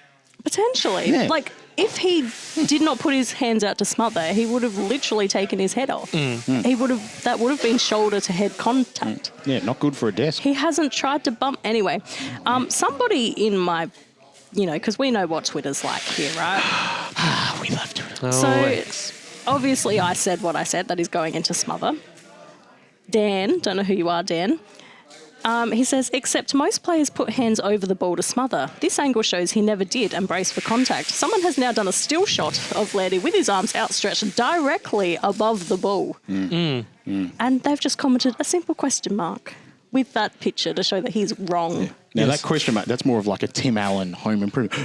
Potentially. Yeah. Like, if he did not put his hands out to smother, he would have literally taken his head off. He would have. That would have been shoulder to head contact. Yeah, not good for a desk. He hasn't tried to bump anyway. Somebody in my, because we know what Twitter's like here, right? We love to. So obviously I said what I said, that he's going into smother. Dan, don't know who you are, Dan. He says, except most players put hands over the ball to smother. This angle shows he never did and brace for contact. Someone has now done a still shot of Laird with his arms outstretched directly above the ball. And they've just commented a simple question mark with that picture to show that he's wrong. Now that question mark, that's more of like a Tim Allen home improvement.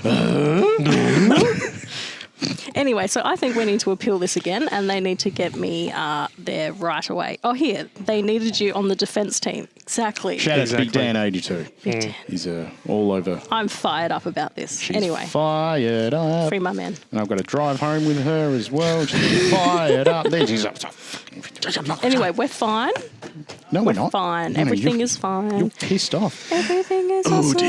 Anyway, so I think we need to appeal this again, and they need to get me there right away. Oh, here, they needed you on the defence team. Exactly. Shout out to Big Exactly. Dan 82. Big Dan. He's all over. I'm fired up about this. She's Anyway, fired up. free my man. And I've got to drive home with her as well. She's fired up. There she's up. Anyway, we're fine. No, we're not. Fine. No, Everything you're- is fine. You're pissed off. Everything is awesome.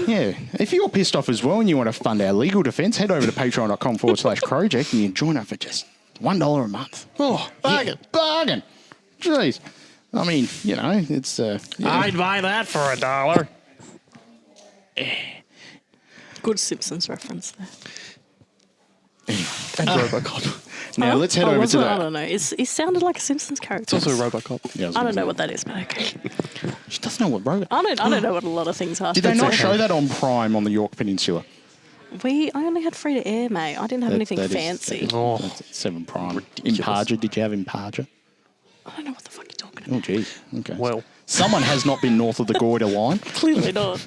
Yeah. If you're pissed off as well and you want to fund our legal defence, head over to patreon.com/Crowject and you join up for just $1 a month. Oh, bargain. Bargain. Jeez. I mean, it's... I'd buy that for $1. Good Simpsons reference there. And Robocop. Now, let's head over to I that. don't know. It sounded like a Simpsons character. It's also a Robocop. Yeah, I don't know what that is, but okay. She doesn't know what robot. I don't know what a lot of things are. Did they not Okay. show that on Prime on the York Peninsula? I only had free to air, mate. I didn't have anything fancy. Oh. That's 7 Prime. Imparger, did you have Imparger? I don't know what the fuck you're talking Oh, about. geez. Okay. Well. Someone has not been north of the Goyder line. Clearly not.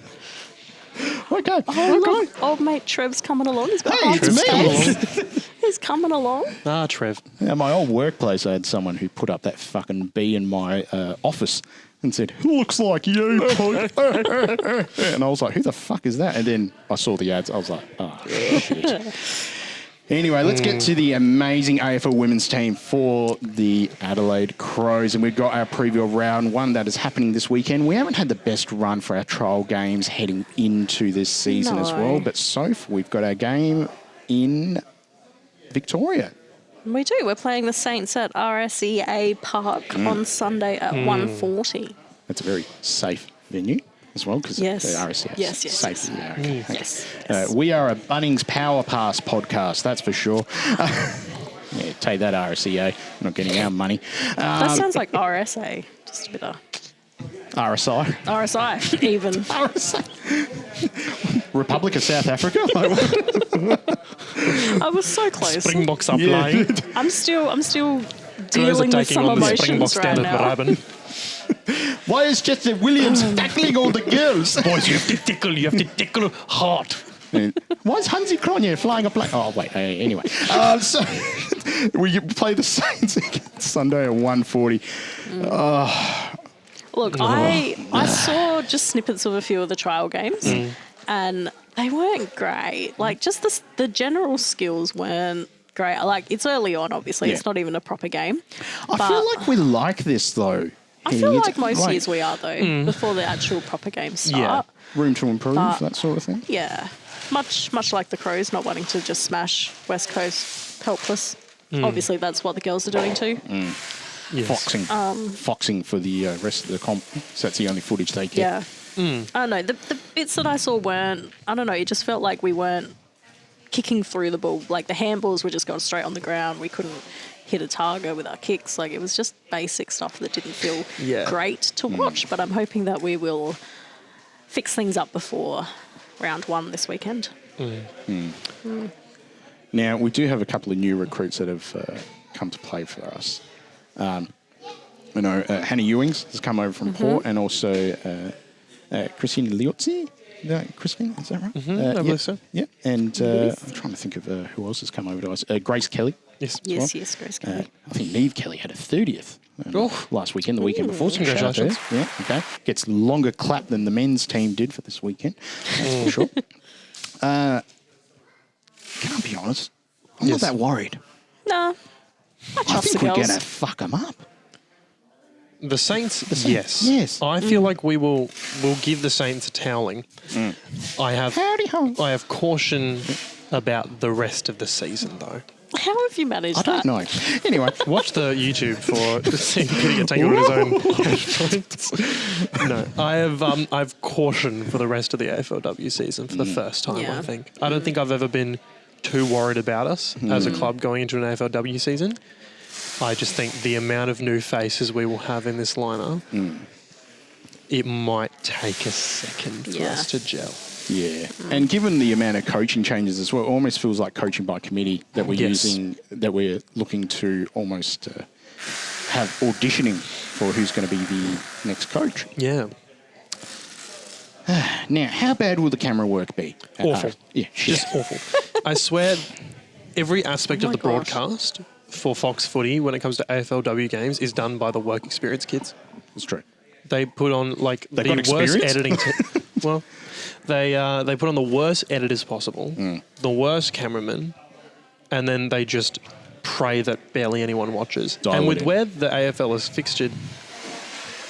Okay. Oh, look, old mate Trev's coming along. He's got Hey, half it's his me. face. He's coming along. Ah, Trev. At my old workplace, I had someone who put up that fucking bee in my office and said, "Looks like you, Pete." And I was like, "Who the fuck is that?" And then I saw the ads. I was like, "Oh, shit." Anyway, let's get to the amazing AFL women's team for the Adelaide Crows. And we've got our preview of round 1 that is happening this weekend. We haven't had the best run for our trial games heading into this season as well. But Soph, we've got our game in Victoria. We do. We're playing the Saints at RSEA Park on Sunday at 1:40. That's a very safe venue as well, because Yes. the RSC is Yes, yes, safe. yes. Yeah, okay. Yes. yes. We are a Bunnings Power Pass podcast, that's for sure. Yeah, take that, RSCA. Not getting our money. That sounds like RSA. Just a bit of RSI. RSI, even. RSI. Republic of South Africa. I was so close. Springboks are playing. I'm still Girls are dealing with taking some on the Springbok emotions right standard now. Brabant. Why is Jesse Williams tackling all the girls? Boys, you have to tickle hard. Why is Hansi Cronje flying a plane? Oh, wait. Anyway. So we play the Saints against Sunday at 1:40. Look, I saw just snippets of a few of the trial games, and they weren't great. Like, just the general skills weren't great. Like, it's early on, obviously. Yeah. It's not even a proper game. I feel like we like this, though. I feel It's like most years we are, though, before the actual proper games start. room to improve, that sort of thing. Yeah. Much like the Crows, not wanting to just smash West Coast helpless. Obviously, that's what the girls are doing too. Yes. Foxing for the rest of the comp. So that's the only footage they get. Yeah. I don't know. The bits that I saw weren't, I don't know, it just felt like we weren't kicking through the ball. Like, the handballs were just going straight on the ground. We couldn't hit a target with our kicks. Like, it was just basic stuff that didn't feel great to watch. But I'm hoping that we will fix things up before round 1 this weekend. Now, we do have a couple of new recruits that have come to play for us. Hannah Ewings has come over from Port, and also Christine Liozzi. Christine, is that right? I believe so. Yeah, and I'm trying to think of who else has come over to us. Grace Kelly. Yes. Yes, Grace Kelly. I think Neve Kelly had a 30th last weekend, the weekend before. So shout out to her. Congratulations. Yeah, okay. Gets longer clap than the men's team did for this weekend. That's for sure. Can I be honest? I'm not that worried. Nah. I I trust think the we're girls. going to fuck them up. The Saints, yes. Yes. I feel like we'll give the Saints a toweling. Howdy ho. I have caution about the rest of the season, though. How have you managed I that? don't know. Anyway, Watch the YouTube for seeing Peter get taken on his own points. No, I have caution for the rest of the AFLW season for the first time. Yeah. I think. I don't think I've ever been too worried about us as a club going into an AFLW season. I just think the amount of new faces we will have in this lineup, it might take a second for us to gel. yeah. And given the amount of coaching changes as well, it almost feels like coaching by committee that we're using, that we're looking to almost have auditioning for who's going to be the next coach. Yeah. Now, how bad will the camera work be? Awful. Yeah, shit. Just awful. I swear, every aspect of the gosh. broadcast for Fox Footy when it comes to AFLW games is done by the work experience kids. It's true. They put on like They've the got worst experience? editing. Well, they put on the worst editors possible, the worst cameramen, and then they just pray that barely anyone watches. Dial and it with in. where the AFL is fixtured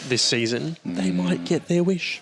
this season, they might get their wish.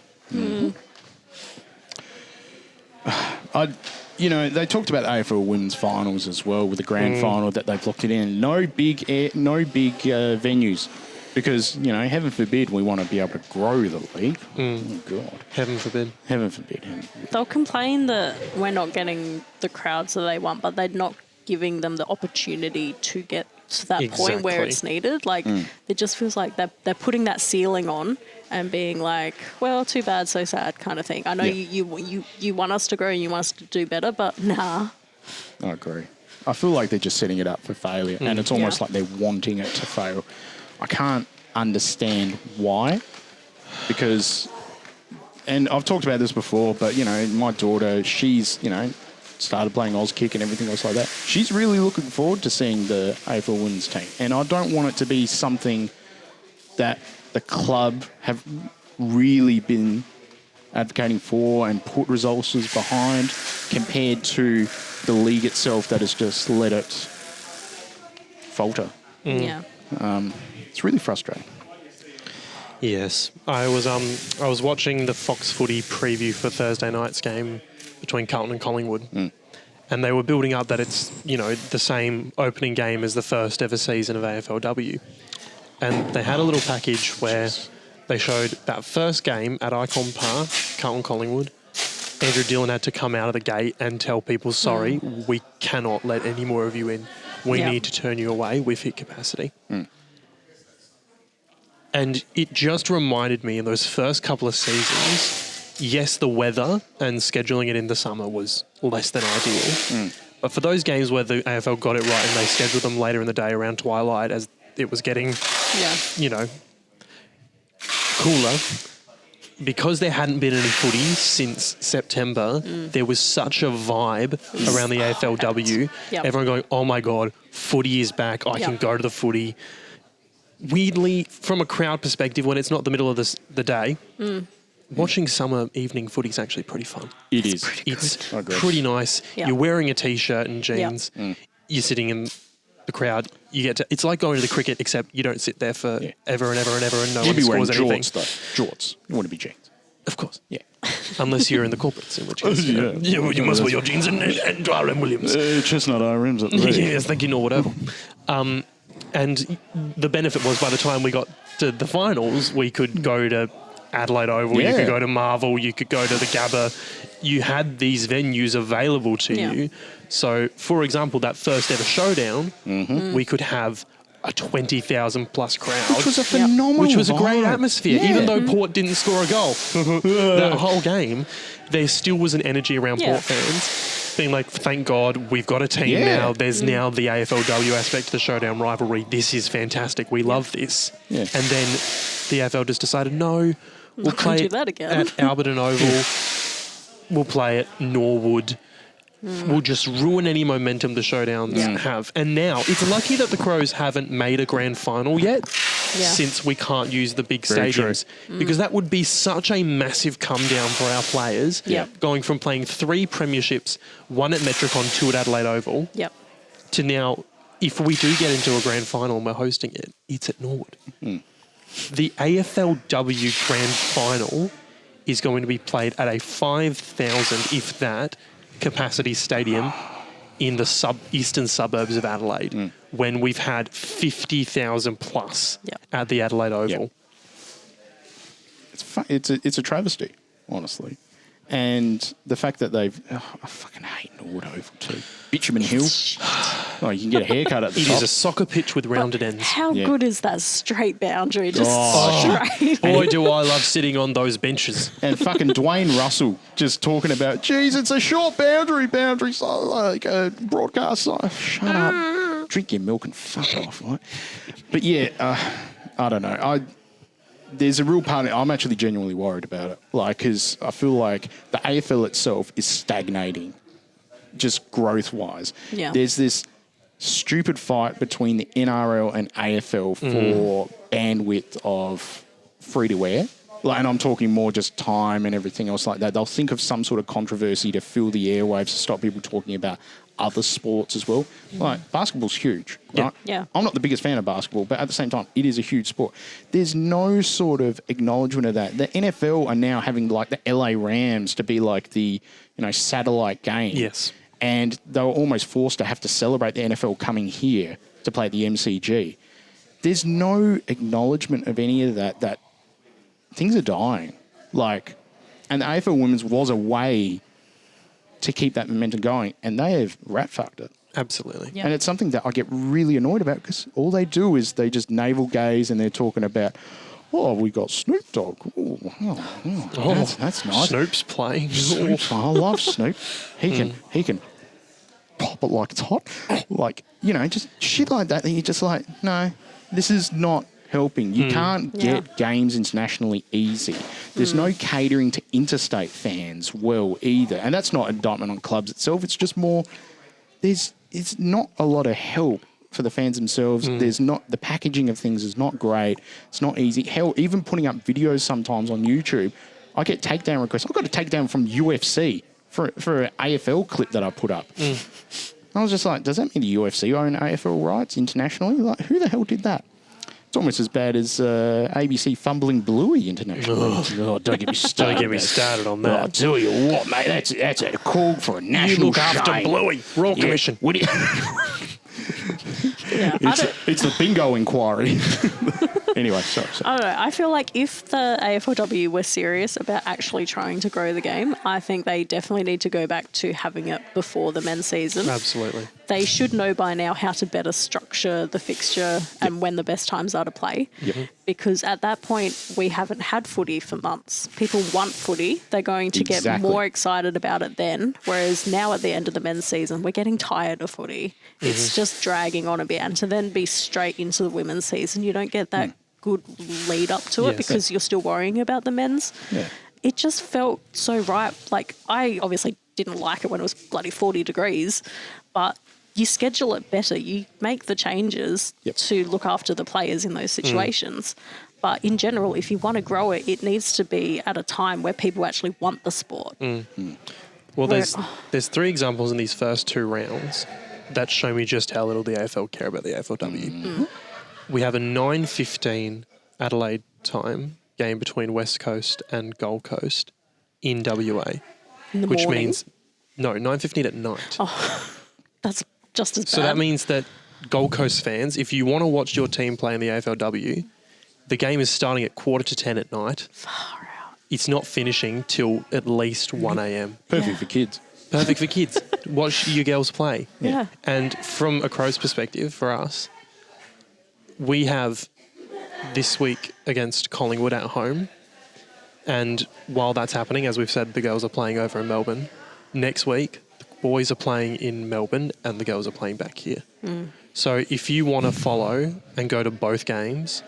They talked about AFL Women's Finals as well with the grand final that they've locked it in. No big venues because, heaven forbid we want to be able to grow the league. Oh, God. Heaven forbid. Heaven forbid. Heaven forbid. They'll complain that we're not getting the crowds that they want, but they're not giving them the opportunity to get to that point where Exactly. it's needed. Like, it just feels like they're putting that ceiling on and being like, well, too bad, so sad kind of thing. I know you want us to grow and you want us to do better, but nah. I agree. I feel like they're just setting it up for failure, and it's almost like they're wanting it to fail. I can't understand why, because, and I've talked about this before, but, you know, my daughter, she's, you know, started playing Auskick and everything else like that. She's really looking forward to seeing the AFL women's team, and I don't want it to be something that the club have really been advocating for and put resources behind, compared to the league itself that has just let it falter. Yeah. It's really frustrating. Yes, I was watching the Fox Footy preview for Thursday night's game between Carlton and Collingwood, and they were building up that it's, you know, the same opening game as the first ever season of AFLW, and they had a little package where they showed that first game at Icon Park, Carlton Collingwood. Andrew Dillon had to come out of the gate and tell people, sorry, we cannot let any more of you in. We need to turn you away. We've hit capacity. And it just reminded me in those first couple of seasons, yes, the weather and scheduling it in the summer was less than ideal. But for those games where the AFL got it right and they scheduled them later in the day around twilight as it was getting, you know, cooler, because there hadn't been any footy since September, there was such a vibe around the AFLW. Everyone going, oh my God, footy is back. I can go to the footy. Weirdly, from a crowd perspective, when it's not the middle of the day, watching summer evening footy is actually pretty fun. It is. It's pretty nice. You're wearing a T-shirt and jeans. You're sitting in the crowd. You get to. It's like going to the cricket, except you don't sit there for ever and ever and ever, and no one scores anything. Jorts, though. Jorts. You want to be jeans. Of course. Yeah. Unless you're in the corporates, in which case, you must wear your jeans and RM Williams. Chestnut RMs at the Yes, thank you, or whatever. And the benefit was by the time we got to the finals, we could go to Adelaide Oval, you could go to Marvel, you could go to the Gabba. You had these venues available to you. So, for example, that first ever showdown, we could have a 20,000 plus crowd. Which was a phenomenal Which was a great vibe. atmosphere. Even though Port didn't score a goal that whole game, there still was an energy around Port fans being like, thank God, we've got a team now. There's now the AFLW aspect to the showdown rivalry. This is fantastic. We love this. And then the AFL just decided, no, we'll play do that again. at Alberton Oval. We'll play at Norwood. We'll just ruin any momentum the showdowns have. And now, it's lucky that the Crows haven't made a grand final yet, since we can't use the big stadiums. Because that would be such a massive come down for our players, going from playing 3 premierships, 1 at Metricon, 2 at Adelaide Oval, to now, if we do get into a grand final and we're hosting it, it's at Norwood. The AFLW grand final is going to be played at a 5,000, if that, capacity stadium in the eastern suburbs of Adelaide, when we've had 50,000 plus at the Adelaide Oval. It's a travesty, honestly. And the fact that they've... I fucking hate Norwood Oval too. Bitumen Hill. Oh, you can get a haircut at the It top. is a soccer pitch with rounded ends. How good is that straight boundary? Just straight. Boy, do I love sitting on those benches. And fucking Dwayne Russell just talking about, geez, it's a short boundary, so like a broadcast. Shut up. Drink your milk and fuck off, right? But yeah, I don't know. There's a real part I'm actually genuinely worried about it. Like, because I feel like the AFL itself is stagnating, just growth-wise. There's this stupid fight between the NRL and AFL for bandwidth of free-to-air. Like, and I'm talking more just time and everything else like that. They'll think of some sort of controversy to fill the airwaves to stop people talking about other sports as well. Like, basketball's huge, right? I'm not the biggest fan of basketball, but at the same time, it is a huge sport. There's no sort of acknowledgement of that. The NFL are now having, like, the LA Rams to be, like, the, satellite game. Yes. And they were almost forced to have to celebrate the NFL coming here to play at the MCG. There's no acknowledgement of any of that things are dying. Like, and the AFL Women's was a way to keep that momentum going, and they have rat-fucked it. Absolutely. Yeah. And it's something that I get really annoyed about because all they do is they just navel gaze and they're talking about, oh, we got Snoop Dogg. That's nice. Snoop's playing. Snoop, I love Snoop. He can pop it like it's hot. Like, just shit like that. And you're just like, no, this is not helping. You can't get games internationally easy. There's no catering to interstate fans well either. And that's not indictment on clubs itself. It's just more, it's not a lot of help for the fans themselves. There's not, the packaging of things is not great. It's not easy. Hell, even putting up videos sometimes on YouTube, I get takedown requests. I got a takedown from UFC for an AFL clip that I put up. I was just like, does that mean the UFC own AFL rights internationally? Like, who the hell did that? It's almost as bad as ABC fumbling Bluey internationally. Oh, don't get me started. Don't get me started on that. I'll tell you what, mate, that's a call for a national You look after shame. Bluey. Royal Commission. What do you... It's the bingo inquiry. Anyway, sorry. I don't know. I feel like if the AFLW were serious about actually trying to grow the game, I think they definitely need to go back to having it before the men's season. Absolutely. They should know by now how to better structure the fixture and when the best times are to play. Because at that point, we haven't had footy for months. People want footy. They're going to get more excited about it then. Whereas now at the end of the men's season, we're getting tired of footy. It's just dragging on a bit. And to then be straight into the women's season, you don't get that good lead up to it because you're still worrying about the men's. It just felt so right. Like, I obviously didn't like it when it was bloody 40 degrees, but you schedule it better. You make the changes to look after the players in those situations. But in general, if you want to grow it, it needs to be at a time where people actually want the sport. Well, there's 3 examples in these first 2 rounds that show me just how little the AFL care about the AFLW. We have a 9:15 Adelaide time game between West Coast and Gold Coast in WA, which means 9:15 at night. Oh, that's just as bad. So that means that Gold Coast fans, if you want to watch your team play in the AFLW, the game is starting at 9:45 at night. Far out. It's not finishing till at least 1 a.m. Perfect for kids. Perfect for kids. Watch your girls play. Yeah. And from a Crows perspective, for us, we have this week against Collingwood at home. And while that's happening, as we've said, the girls are playing over in Melbourne. Next week, the boys are playing in Melbourne and the girls are playing back here. So if you want to follow and go to both games,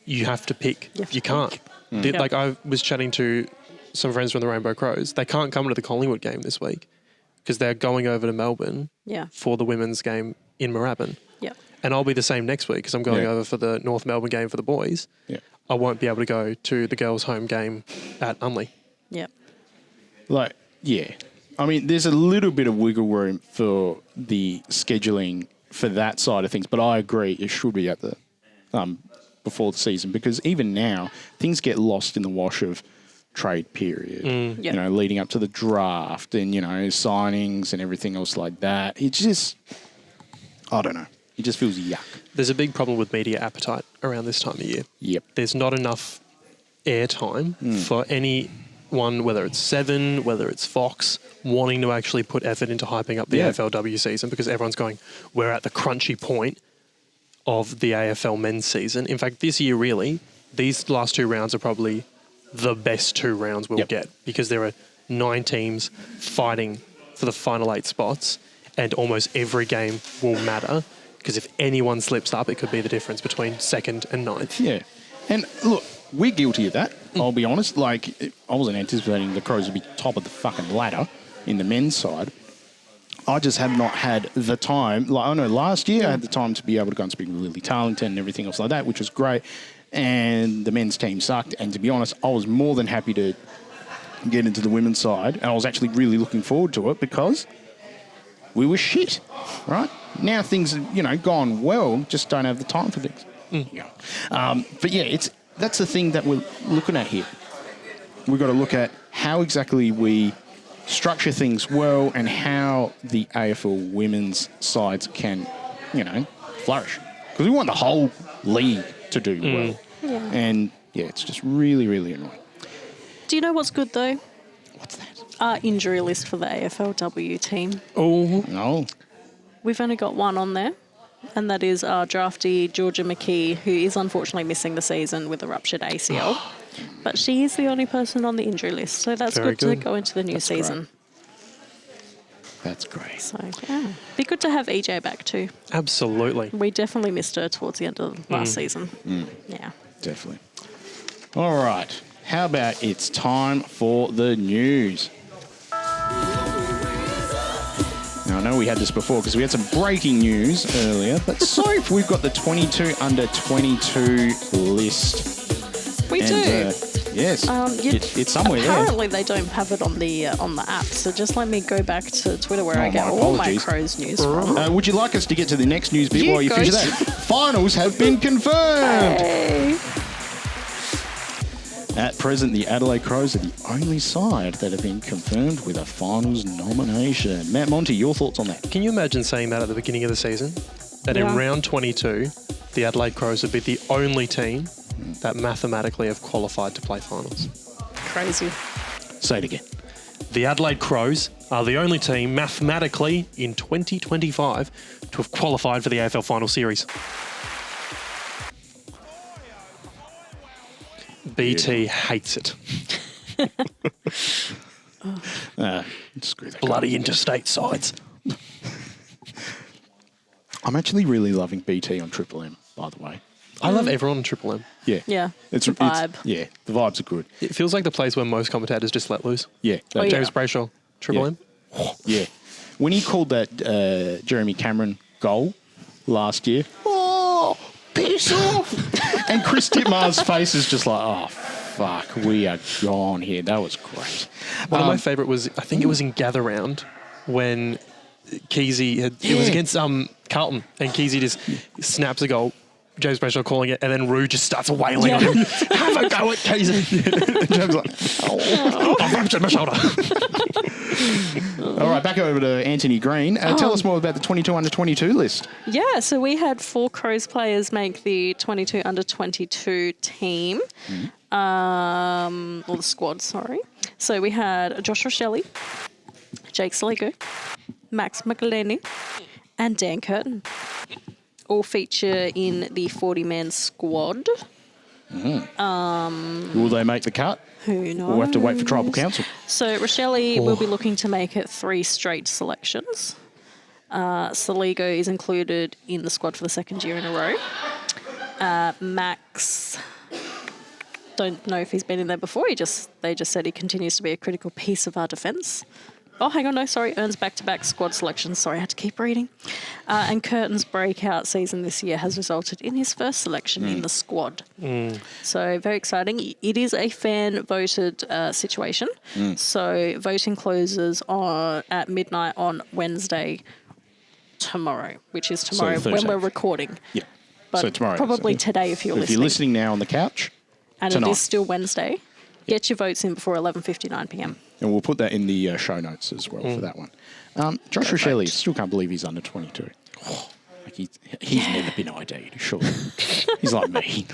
you have to pick. You can't. Like, I was chatting to some friends from the Rainbow Crows. They can't come to the Collingwood game this week because they're going over to Melbourne for the women's game in Moorabbin. And I'll be the same next week because I'm going over for the North Melbourne game for the boys. I won't be able to go to the girls' home game at Unley. I mean, there's a little bit of wiggle room for the scheduling for that side of things, but I agree it should be at the before the season because even now things get lost in the wash of trade period, leading up to the draft and, signings and everything else like that. It just, I don't know. It just feels yuck. There's a big problem with media appetite around this time of year. There's not enough airtime for anyone, whether it's Seven, whether it's Fox, wanting to actually put effort into hyping up the AFLW season because everyone's going, we're at the crunchy point of the AFL men's season. In fact, this year, really, these last 2 rounds are probably the best 2 rounds we'll get because there are 9 teams fighting for the final 8 spots and almost every game will matter. Because if anyone slips up, it could be the difference between 2nd and 9th. And look, we're guilty of that, I'll be honest. Like, I wasn't anticipating the Crows would be top of the fucking ladder in the men's side. I just have not had the time. Like, I know last year I had the time to be able to go and speak with Lily Tarlington and everything else like that, which was great. And the men's team sucked. And to be honest, I was more than happy to get into the women's side. And I was actually really looking forward to it because we were shit, right? Now things have, gone well, just don't have the time for things. But that's the thing that we're looking at here. We've got to look at how exactly we structure things well and how the AFL women's sides can, flourish. Because we want the whole league to do well. And, it's just really, really annoying. Do you know what's good, though? What's that? Injury list for the AFLW team. Oh. we've only got one on there, and that is our draftee, Georgia McKee, who is unfortunately missing the season with a ruptured ACL. But she is the only person on the injury list, so that's Very good to good. go into the new season. That's great. So, yeah. Be good to have EJ back too. Absolutely. We definitely missed her towards the end of last season. Yeah. Definitely. All right. How about it's time for the news? Now, I know we had this before because we had some breaking news earlier, but Soph, we've got the 22 under 22 list. We do. Yes, it's somewhere there. Apparently, they don't have it on the app. So just let me go back to Twitter where I get all my Crows news from. Would you like us to get to the next news bit You while you go finish that? Finals have been confirmed. Hey. At present, the Adelaide Crows are the only side that have been confirmed with a finals nomination. Matt Monty, your thoughts on that? Can you imagine saying that at the beginning of the season? That in round 22, the Adelaide Crows would be the only team that mathematically have qualified to play finals. Crazy. Say it again. The Adelaide Crows are the only team mathematically in 2025 to have qualified for the AFL Final Series. BT hates it. Screw that. Bloody interstate sides. I'm actually really loving BT on Triple M, by the way. I love everyone on Triple M. Yeah. Yeah, it's a vibe. Yeah, the vibes are good. It feels like the place where most commentators just let loose. Yeah. Oh, James Brayshaw, Triple M. Yeah. When he called that Jeremy Cameron goal last year, piss off! And Chris Titmar's face is just like, oh, fuck, we are gone here. That was great. One of my favourite was, I think it was in Gather Round when Keezy had, it was against Carlton, and Keezy just snaps a goal. James Brayshaw calling it, and then Roo just starts wailing on him. Have a go at Keezy. James like, I've ruptured my shoulder. all right, back over to Anthony Green. Tell us more about the 22 under 22 list. Yeah, so we had 4 Crows players make the 22 under 22 team. Or the squad, sorry. So we had Josh Rochelle, Jake Saligo, Max McElhenney, and Dan Curtin. All feature in the 40-man squad. Will they make the cut? Who knows? We'll have to wait for Tribal Council. So Rochelle will be looking to make it 3 straight selections. Saligo is included in the squad for the 2nd year in a row. Max, don't know if he's been in there before. They just said he continues to be a critical piece of our defence. Oh, hang on, no, sorry. Earns back-to-back squad selections. Sorry, I had to keep reading. And Curtin's breakout season this year has resulted in his first selection in the squad. So very exciting. It is a fan-voted situation. So voting closes at midnight on Wednesday tomorrow, which is tomorrow when we're recording. Yeah. But so tomorrow. probably today if you're listening. If you're listening now on the couch, and tonight. It is still Wednesday. Get your votes in before 11:59 p.m. And we'll put that in the show notes as well for that one. Josh Rochelle, still can't believe he's under 22. Like he's never been ID'd, surely. He's like me.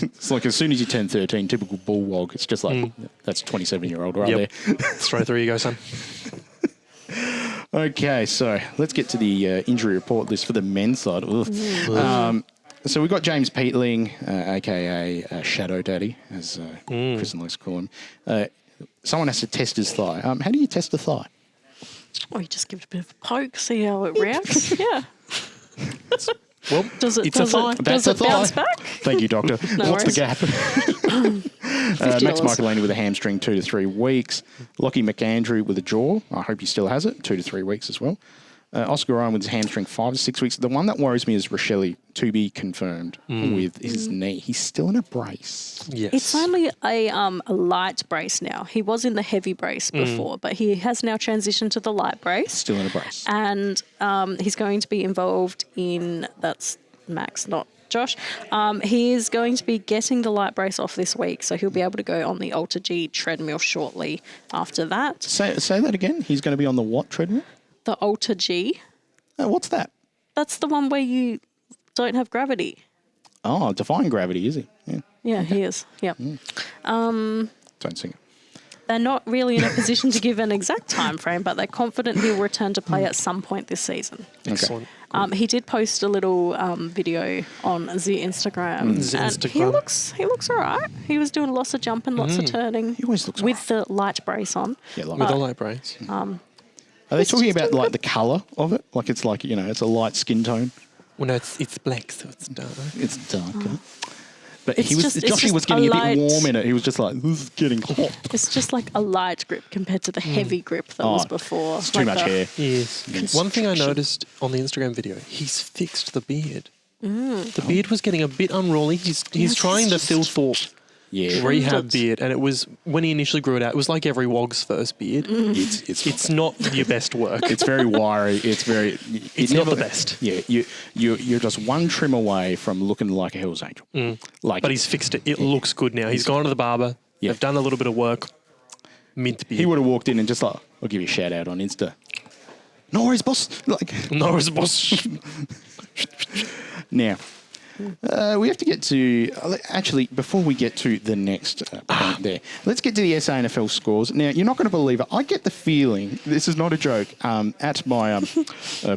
It's like as soon as you turn 13, typical bullwog, it's just like, that's a 27-year-old right there. Straight through you go, son. Okay, so let's get to the injury report list for the men's side. So we've got James Peatling, a.k.a. Shadow Daddy, as Kristen likes to call him. Someone has to test his thigh. How do you test a thigh? Oh, you just give it a bit of a poke, see how it reacts. Yeah. Well, Does it That's a thigh. bounce back? Thank you, doctor. No What's the worries. gap? Max Michaelini with a hamstring, 2 to 3 weeks. Lockie McAndrew with a jaw. I hope he still has it, 2 to 3 weeks as well. Oscar Ryan with his hamstring, 5 to 6 weeks. The one that worries me is Rochelle, to be confirmed with his knee. He's still in a brace. Yes. It's only a light brace now. He was in the heavy brace before, but he has now transitioned to the light brace. Still in a brace. And he's going to be involved in, that's Max, not Josh. He is going to be getting the light brace off this week, so he'll be able to go on the Alter G treadmill shortly after that. Say that again. He's going to be on the what treadmill? The Alter G. What's that? That's the one where you don't have gravity. Oh, defying gravity, is he? Yeah. Yeah, he is. Yeah. Don't sing it. they're not really in a position to give an exact time frame, but they're confident he'll return to play at some point this season. Excellent. He did post a little video on the Instagram, and he looks all right. He was doing lots of jumping, lots of turning. He always looks with the light brace on. Yeah, With a light brace. Are they talking about like the colour of it? Like it's like, it's a light skin tone. Well, no, it's black, so it's dark. It's darker. But It's Joshy was getting a bit warm in it. He was just like, this is getting hot. It's just like a light grip compared to the heavy grip that was before. It's too much hair. Yes. One thing I noticed on the Instagram video, he's fixed the beard. The beard was getting a bit unruly. He's trying the Phil Thorpe rehab beard, and it was, when he initially grew it out, it was like every Wog's first beard. It's not your best work. It's very wiry. It's not the best. Yeah, you're just one trim away from looking like a Hell's Angel. But he's fixed it. It looks good now. He's gone to the barber. Yeah. They've done a little bit of work. Mint beard. He would have walked in and just like, I'll give you a shout out on Insta. No worries, boss. No worries, boss. Now, we have to get to... Actually, before we get to the next point there, let's get to the SANFL scores. Now, you're not going to believe it. I get the feeling, this is not a joke, at my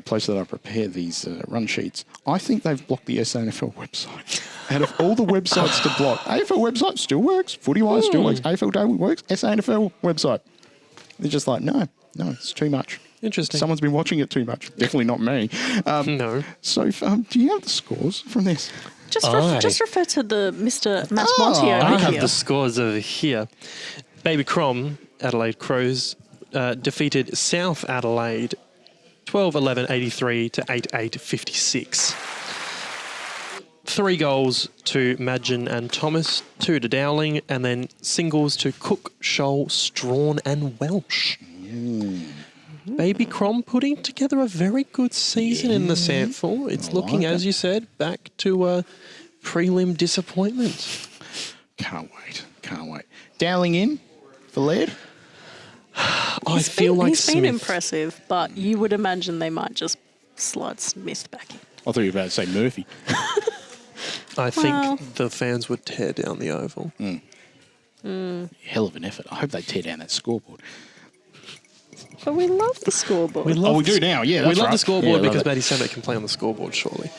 place that I prepare these run sheets, I think they've blocked the SANFL website. Out of all the websites to block, AFL website still works, Footy-wise still works, AFL Day works, SANFL website. They're just like, no, it's too much. Interesting. Someone's been watching it too much. Definitely not me. No. So, do you have the scores from this? Just refer to the Mr. Matt Monty over I here. have the scores over here. Baby Crom, Adelaide Crows, defeated South Adelaide 12-11-83 to 8-8-56. 3 goals to Madgen and Thomas, 2 to Dowling, and then singles to Cook, Scholl, Strawn and Welsh. Baby Crom putting together a very good season in the SANFL. It's looking, as you said, back to a prelim disappointment. Can't wait. Dowling in for Laird? I feel like he's been Smith. impressive, but you would imagine they might just slide Smith back in. I thought you were about to say Murphy. I think the fans would tear down the Oval. Hell of an effort. I hope they tear down that scoreboard. But we love the scoreboard. We do now, yeah. We That's love right. the scoreboard Yeah, because Matty Samet can play on the scoreboard, surely.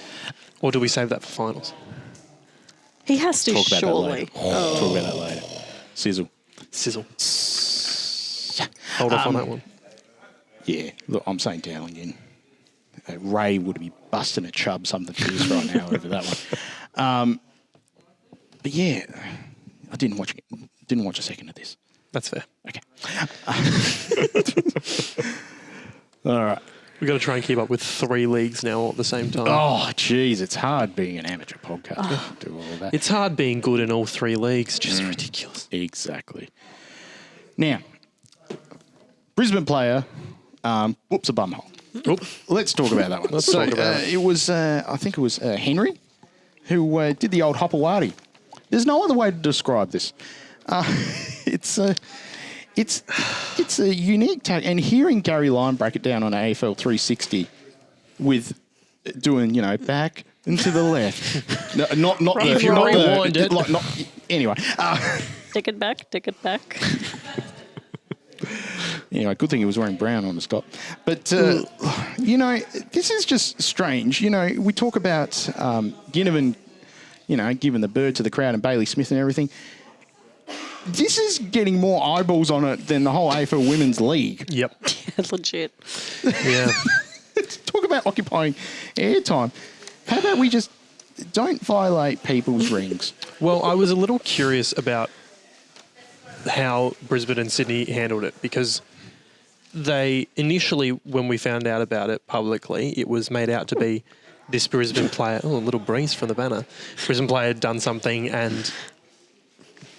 Or do we save that for finals? He has to, Talk about surely. that later. Talk about that later. Sizzle. Hold off on that one. Yeah, look, I'm saying Dowling in. Ray would be busting a chub something fierce right now over that one. But yeah, I didn't watch a second of this. That's fair. Okay. All right. We've got to try and keep up with 3 leagues now all at the same time. Oh, geez, it's hard being an amateur podcast. Do all of that. It's hard being good in all 3 leagues. Just ridiculous. Exactly. Now, Brisbane player, whoops, a bumhole. Let's talk about that one. Let's talk about it. It was, I think it was Henry who did the old Hopawati. There's no other way to describe this. It's a unique tag, and hearing Gary Lyon break it down on AFL 360 with doing, back and to the left. No, not the, If you not rewind the, it. like, not, anyway. Take it back. Anyway, good thing he was wearing brown on the Scott. But, this is just strange. We talk about Ginnivan, giving the bird to the crowd and Bailey Smith and everything. This is getting more eyeballs on it than the whole AFL Women's League. Yep. Legit. Yeah. Talk about occupying airtime. How about we just don't violate people's rings? Well, I was a little curious about how Brisbane and Sydney handled it because they initially, when we found out about it publicly, it was made out to be this Brisbane player. Oh, a little breeze from the banner. Brisbane player had done something and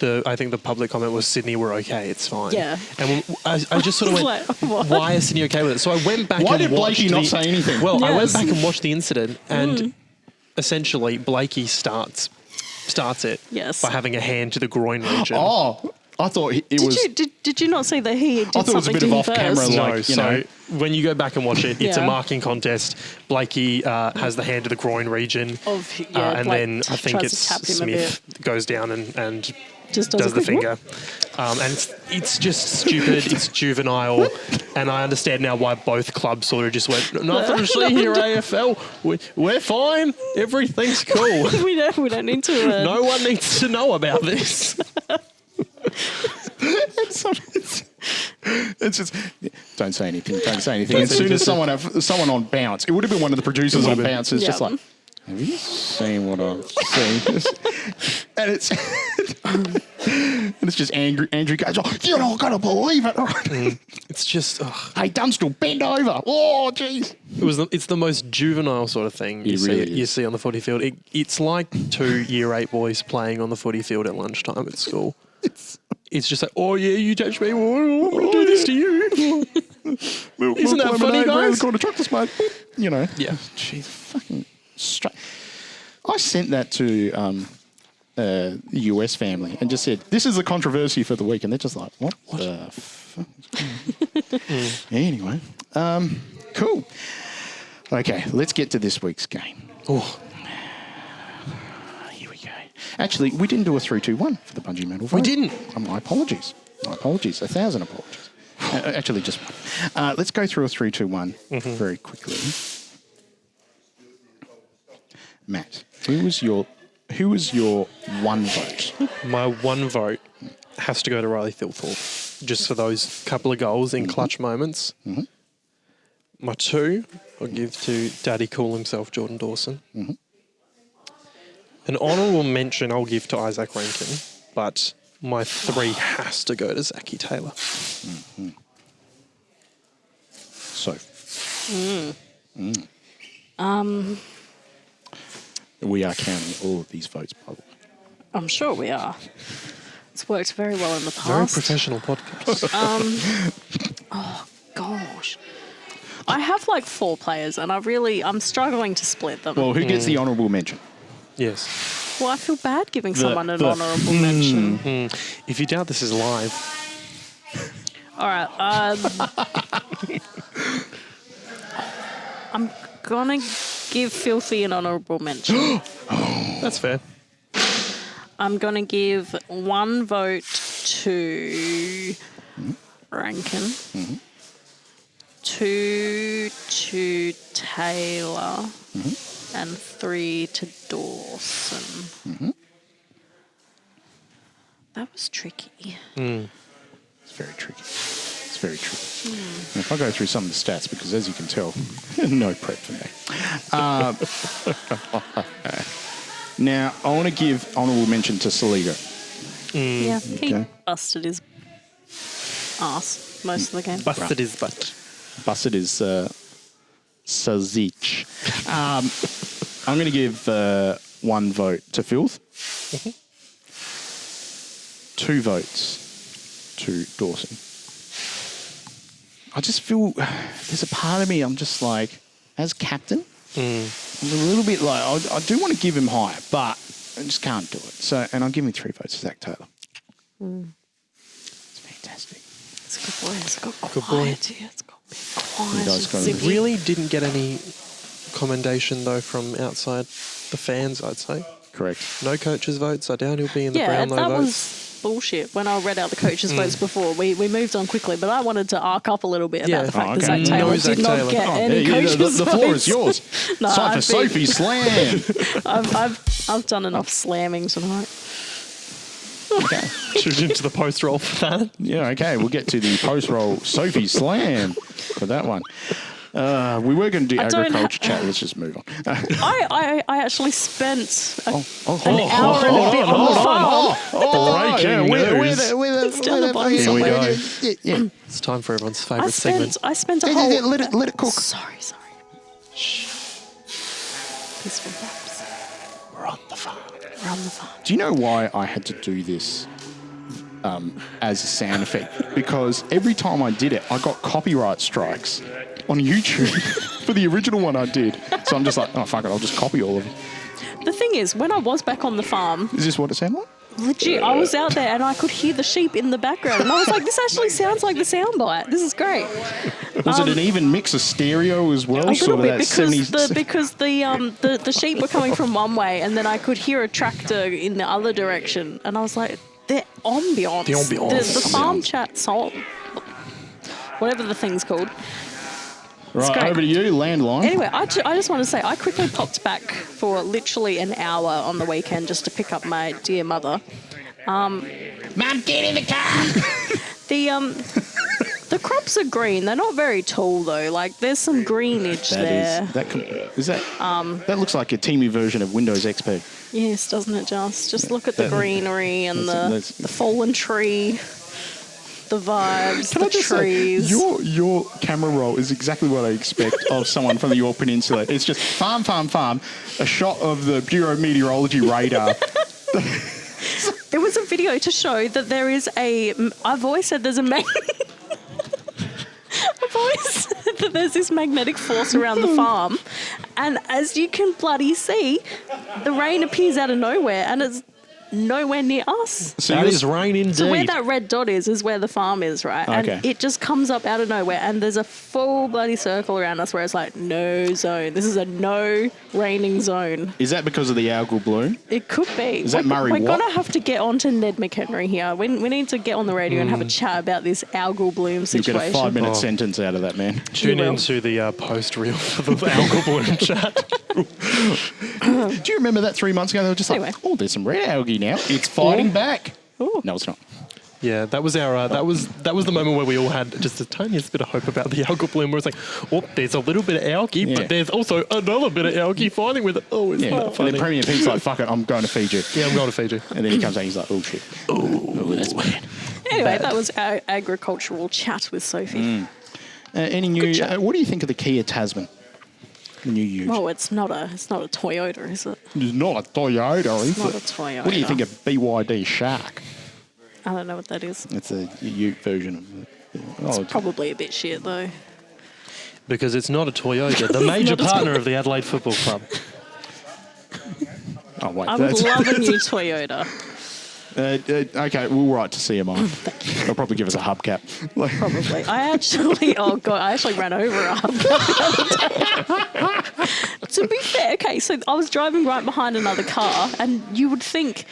I think the public comment was Sydney were okay, it's fine. Yeah. And I just sort of went, why is Sydney okay with it? So I went back Why and did watched Blakey not say anything? Well, I went Yes. back and watched the incident and essentially Blakey starts it Yes. by having a hand to the groin region. Oh, I thought it was... Did you not see that he did I thought it was a something bit to of him off-camera, first? No, like, so when you go back and watch it, it's a Yeah. marking contest. Blakey has the hand to the groin region. And Blake then I think tries it's to tap him a Smith goes down and Just does the a quick finger. And it's just stupid, it's juvenile, and I understand now why both clubs sort of just went, nothing to see here, AFL. We're fine. Everything's cool. we don't need to. No one needs to know about this. It's just don't say anything. Don't say anything. As soon as someone on bounce, it would have been one of the producers on bounce. It's just like, have you seen what I've seen? And it's just Andrew goes, oh, you're not gonna believe it. It's just, hey Dunstall, bend over. Oh, jeez. It's the most juvenile sort of thing you see on the footy field. It's like 2 Year 8 boys playing on the footy field at lunchtime at school. It's just like, oh yeah, you touch me, well, I'm going to do this to you. Isn't that funny, guys? You know. Yeah. Jeez, fucking straight. I sent that to the US family and just said, this is a controversy for the week. And they're just like, what? The fuck is going on? Anyway, cool. Okay, let's get to this week's game. Oh. Actually, we didn't do a 3-2-1 for the Bungee Medal vote. We didn't. My apologies. 1,000 apologies. Actually, just one. Let's go through a 3-2-1 very quickly. Matt, who was your one vote? My one vote has to go to Riley Thilthorpe, just for those couple of goals in clutch moments. My two, I'll give to Daddy Cool himself, Jordan Dawson. An honourable mention I'll give to Isaac Rankin, but my three has to go to Zachy Taylor. So. We are counting all of these votes, by the way. I'm sure we are. It's worked very well in the past. Very professional podcast. Oh, gosh. I have like 4 players and I'm struggling to split them. Well, who gets the honourable mention? Yes. Well, I feel bad giving someone an honourable mention. If you doubt this is live. All right. I'm going to give Filthy an honourable mention. That's fair. I'm going to give 1 vote to Rankin, 2 to Taylor, and 3 to Dawson. That was tricky. It's very tricky. It's very tricky. And if I go through some of the stats, because as you can tell, no prep for me. Now, I want to give honourable mention to Saligo. Yeah, he busted his ass most of the game. Busted his butt. Busted his Sazic. I'm going to give 1 vote to Filth. 2 votes to Dawson. I just feel there's a part of me, I'm just like, as captain, I'm a little bit like, I do want to give him higher, but I just can't do it. So, and I'll give him 3 votes to Zach Taylor. It's fantastic. It's a good boy. It's got Good quiet boy. here. It's got quiet. He does got zippy. Really didn't get any commendation, though, from outside the fans, I'd say. Correct. No coaches' votes. I doubt he'll be in the Brownlow that votes. was bullshit. When I read out the coaches' votes before, we moved on quickly, but I wanted to arc up a little bit about the fact that Zach Taylor Zach did not Taylor. get any coaches' votes. The floor is yours. No, Time for Sophie Slam. I've done enough slamming tonight. Okay. Tune into the post roll for that. Yeah, okay. We'll get to the post-roll Sophie Slam for that one. We were going to do agriculture chat. Let's just move on. I actually spent an hour hold and a bit on the farm. Breaking news. Still a bonus. Here we go. Yeah. It's time for everyone's favourite segment. I spent a whole... Let it cook. Sorry. Shh. Peaceful naps. We're on the farm. Do you know why I had to do this as a sound effect? Because every time I did it, I got copyright strikes on YouTube for the original one I did. So I'm just like, oh, fuck it, I'll just copy all of them. The thing is, when I was back on the farm, Is this what it sounded like? legit, I was out there and I could hear the sheep in the background. And I was like, this actually sounds like the soundbite. This is great. Was it an even mix of stereo as well? A little sort of bit, that because the sheep were coming from one way and then I could hear a tractor in the other direction. And I was like, they're ambience. The ambience. The farm chat song. Whatever the thing's called. Right, great. over to you, landline. Anyway, I just want to say I quickly popped back for literally an hour on the weekend just to pick up my dear mother. Mum, get in the car! The crops are green. They're not very tall though. Like there's some greenage there. That looks like a teamy version of Windows XP. Yes, doesn't it just look at the greenery and the fallen tree. The vibes, the trees. Say, your camera roll is exactly what I expect of someone from the York Peninsula. It's just farm, a shot of the Bureau of Meteorology radar. There was a video to show that there is I've always said there's I've always said that there's this magnetic force around the farm, and as you can bloody see, the rain appears out of nowhere, and it's nowhere near us. So that is rain indeed. So where that red dot is where the farm is, right? Okay. And it just comes up out of nowhere, and there's a full bloody circle around us where it's like, no zone. This is a no raining zone. Is that because of the algal bloom? It could be. Is that Murray We're Watt? going to have to get on to Ned McHenry here. We need to get on the radio and have a chat about this algal bloom You'll situation. get a 5-minute sentence out of that, man. Tune into the post reel for the algal bloom chat. Do you remember that 3 months ago? They were just Anyway. like, oh, there's some red algae now. It's fighting back. Ooh. No, it's not. Yeah, that was our that was the moment where we all had just the tiniest bit of hope about the algal bloom. Where it's like, oh, there's a little bit of algae, Yeah. but there's also another bit of algae fighting with it. Oh, it's Yeah. not And funny. then Premier Pete's like, fuck it, I'm going to Fiji. Yeah, I'm going to Fiji. And then he comes out and he's like, oh, shit. Oh, that's bad. Anyway, that was our agricultural chat with Sophie. Any new... what do you think of the Kia Tasman? The new ute. Well, it's not a Toyota, is it? It's not a Toyota, is not it? a Toyota. What do you think of BYD Shark? I don't know what that is. It's a ute version of it. Oh, It's probably a bit shit though. Because it's not a Toyota, the major partner of the Adelaide Football Club. oh wait. I would love a new Toyota. Okay, we'll write to CMI. They'll probably give us a hubcap. Probably. I actually ran over a hubcap. To be fair, okay, so I was driving right behind another car, and you would think,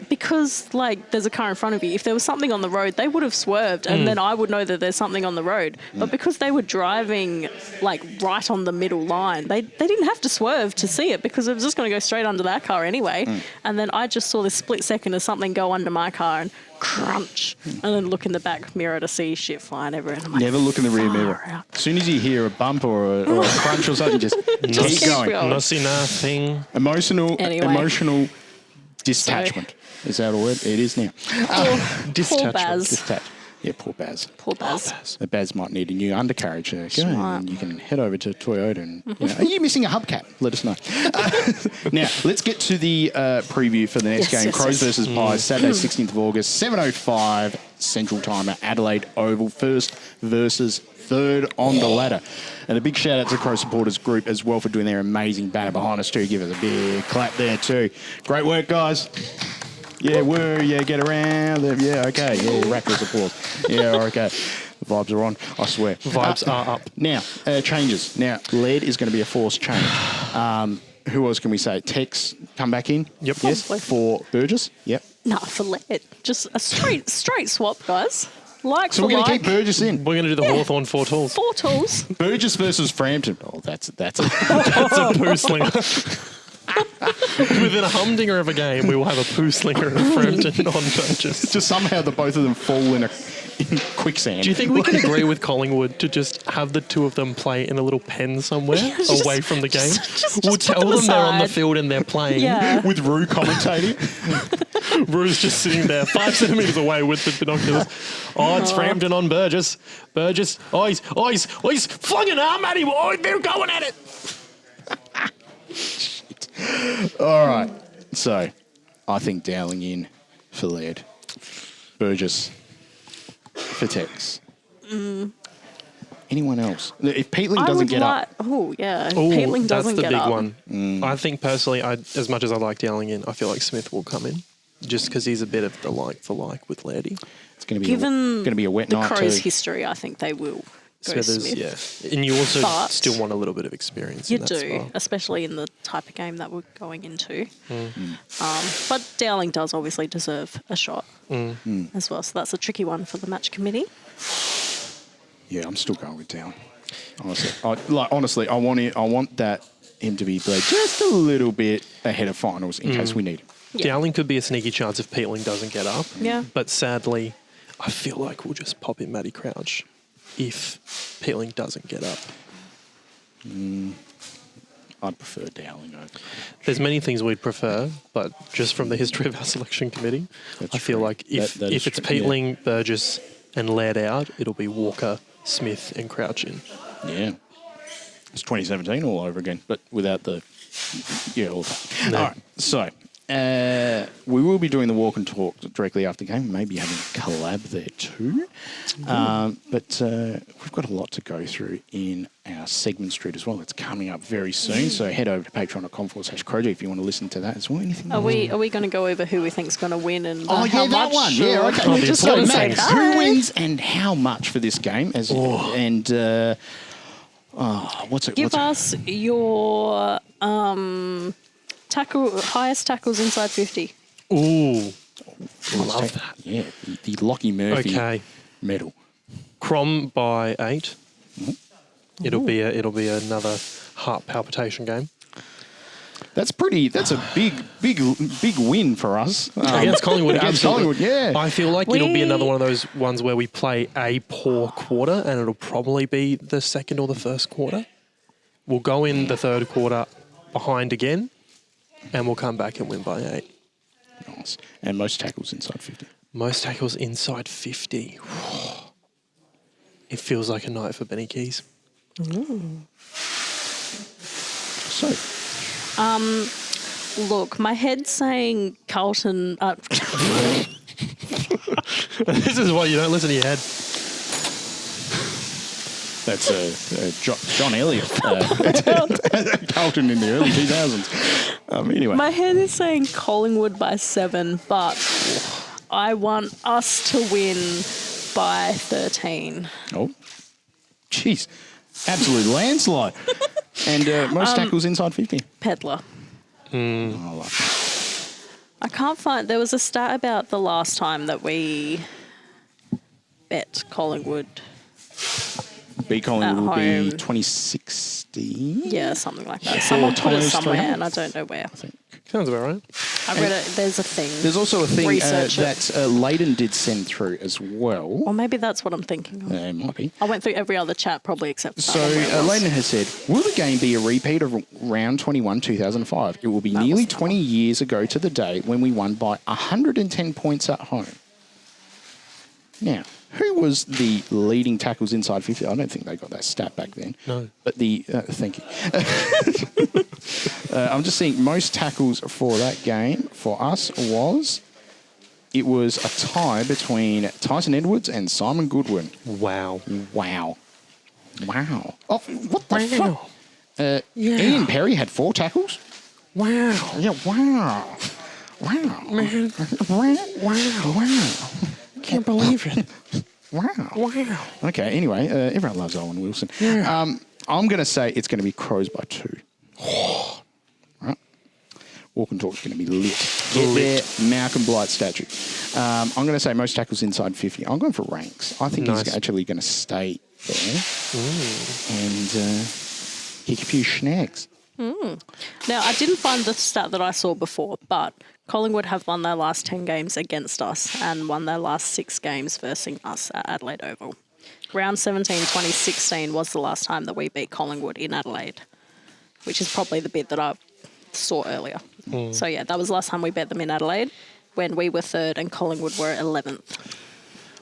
because like there's a car in front of you, if there was something on the road, they would have swerved, and then I would know that there's something on the road. But because they were driving like right on the middle line, they didn't have to swerve to see it, because it was just going to go straight under that car anyway. And then I just saw this split second of something go under my car and crunch, and then look in the back mirror to see shit flying everywhere. And I'm like, Never look in the rear far mirror. out. As soon as you hear a bump or a crunch or something, just keep going. Not see nothing. Emotional Anyway. detachment. Is that a word? It is now. Poor Baz. Yeah, poor Baz. Poor Baz. Baz might need a new undercarriage. Go right. and you can head over to Toyota and are you missing a hubcap? Let us know. Now, let's get to the preview for the next game. Crows versus Pies, Saturday, 16th of August, 7:05 Central Time at Adelaide Oval. First versus third on the ladder. And a big shout out to the Crow supporters group as well for doing their amazing banner behind us too. Give us a big clap there too. Great work, guys. Yeah, get around. Yeah, okay. Yeah, rackles applause. Yeah, okay. The vibes are on, I swear. Vibes are up. Now, changes. Now, Laird is going to be a forced change. Who else can we say? Tex come back in? Yep. Yes, Probably. for Burgess? Yep. Nah, for Laird. Just a straight swap, guys. Like So for we're going to like. keep Burgess in. We're going to do the Hawthorn 4 tools. 4 tools. Burgess versus Frampton. Oh, that's It's a poo slinger. Within a humdinger of a game, we will have a poo slinger and a Frampton on Burgess. just somehow the both of them fall in quicksand. Do you think we can agree with Collingwood to just have the two of them play in a little pen somewhere away from the game? We'll put tell them them they're on the aside. field and they're playing. Yeah. With Rue commentating? Rue's just sitting there 5 centimetres away with the binoculars. Oh, it's Frampton on Burgess. Burgess, he's flung an arm at him. Oh, they're going at it. All right. So, I think Dowling in for Laird. Burgess for Tex. Anyone else? If Peatling doesn't get up. Oh, yeah. Oh, Peatling that's doesn't the get big up. one. I think personally, as much as I like Dowling in, I feel like Smith will come in just because he's a bit of the like for like with Lairdy. It's going to be Given going to be a wet the night Crows' too. history, I think they will. Smithers, Smith. yeah. And you also But still want a little bit of experience. You in that do, style. especially in the type of game that we're going into. But Dowling does obviously deserve a shot as well. So that's a tricky one for the match committee. Yeah, I'm still going with Dowling. Honestly, I want that him to be played just a little bit ahead of finals in case we need him. Yeah. Dowling could be a sneaky chance if Peatling doesn't get up. Yeah. But sadly, I feel like we'll just pop in Matty Crouch if Peatling doesn't get up. I'd prefer Dowling over. There's many things we'd prefer, but just from the history of our selection committee, That's I feel true. like if That is it's true, yeah. Peatling, Burgess and Laird out, it'll be Walker, Smith and Crouch in. Yeah. It's 2017 all over again, but without the... Yeah, all that. No. All right, so... we will be doing the walk and talk directly after the game, maybe having a collab there too. But we've got a lot to go through in our segment street as well. It's coming up very soon, so head over to patreon.com/Crowject if you want to listen to that as well. Anything? Are we going to go over who we think's going to win and Oh, how yeah, that much? one. Yeah, or- okay. Oh, the Just so, important Max, things. who wins and how much for this game? And what's it? Give us your highest tackles inside 50. Ooh, love that. Yeah, the Lockie Murphy Okay. medal. Crom by 8. It'll be another heart palpitation game. That's a big win for us. Against Collingwood, Against absolutely. Collingwood, yeah. I feel like it'll be We- another one of those ones where we play a poor quarter and it'll probably be the second or the first quarter. We'll go in the third quarter behind again and we'll come back and win by 8. Nice. And most tackles inside 50. Most tackles inside 50. It feels like a night for Benny Keys. So, Look, my head's saying Carlton. This is why you don't listen to your head. that's John Elliott. Carlton in the early 2000s. Anyway. My head is saying Collingwood by 7, but I want us to win by 13. Oh, jeez. Absolute landslide. And most tackles inside 50. Pedler. I like that. I can't find. There was a stat about the last time that we bet Collingwood. B Collingwood will be home. 2016. Yeah, something like that. Someone put it times somewhere, 300. and I don't know where. Sounds about right. I read it. There's a thing. There's also a thing Research it. that Laird did send through as well. Or maybe that's what I'm thinking of. It might be. I went through every other chat probably except that So one where it was. Laird has said, will the game be a repeat of round 21, 2005? It will be nearly was the 20 years ago to the day when we won by 110 points at home. Now, who was the leading tackles inside 50? I don't think they got that stat back then. No. But thank you. I'm just seeing most tackles for that game for us was a tie between Tyson Edwards and Simon Goodwin. Wow. Wow. Oh, what the fuck? Ian Perry had 4 tackles. Wow. Yeah, wow. Man. Wow. Can't believe it. Wow. Wow. Okay, anyway, everyone loves Owen Wilson. Yeah. I'm going to say it's going to be Crows by 2. Right. Walk and Talk's going to be lit. Get there, Malcolm Blight statue. I'm going to say most tackles inside 50. I'm going for Ranks. I think Nice. he's actually going to stay there and kick a few snags. Now, I didn't find the stat that I saw before, but Collingwood have won their last 10 games against us and won their last 6 games versus us at Adelaide Oval. Round 17, 2016 was the last time that we beat Collingwood in Adelaide, which is probably the bit that I saw earlier. So, yeah, that was the last time we beat them in Adelaide when we were 3rd and Collingwood were 11th.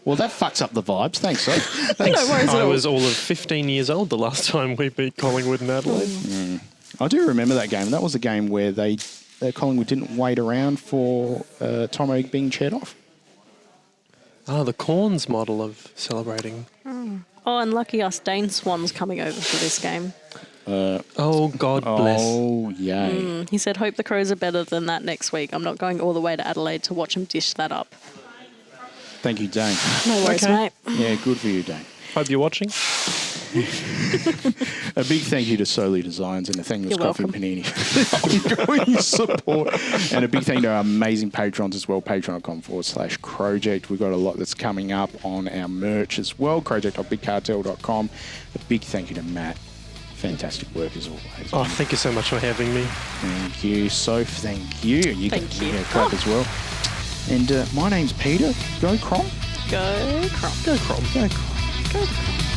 Well, that fucks up the vibes. Thanks, sir. No worries at I all. was all of 15 years old the last time we beat Collingwood in Adelaide. I do remember that game. That was a game where Collingwood didn't wait around for Tomo being chaired off. The Corns model of celebrating. Oh, and lucky us, Dane Swan's coming over for this game. Oh, God bless. Oh, yay. He said, hope the Crows are better than that next week. I'm not going all the way to Adelaide to watch him dish that up. Thank you, Dane. No worries, Okay. mate. Yeah, good for you, Dane. Hope you're watching. A big thank you to Sophie Designs and Nathaniel's You're Coffee welcome. Panini for ongoing support. And a big thank you to our amazing patrons as well, patreon.com/Crowject. We've got a lot that's coming up on our merch as well, crowject.bigcartel.com. A big thank you to Matt. Fantastic work as always. Oh, thank you so much for having me. Thank you, Soph. Thank you. Thank you. Get a clap as well. And my name's Peter. Go Crom. Go Crom. Go Crom. Go Crom. Go Crom.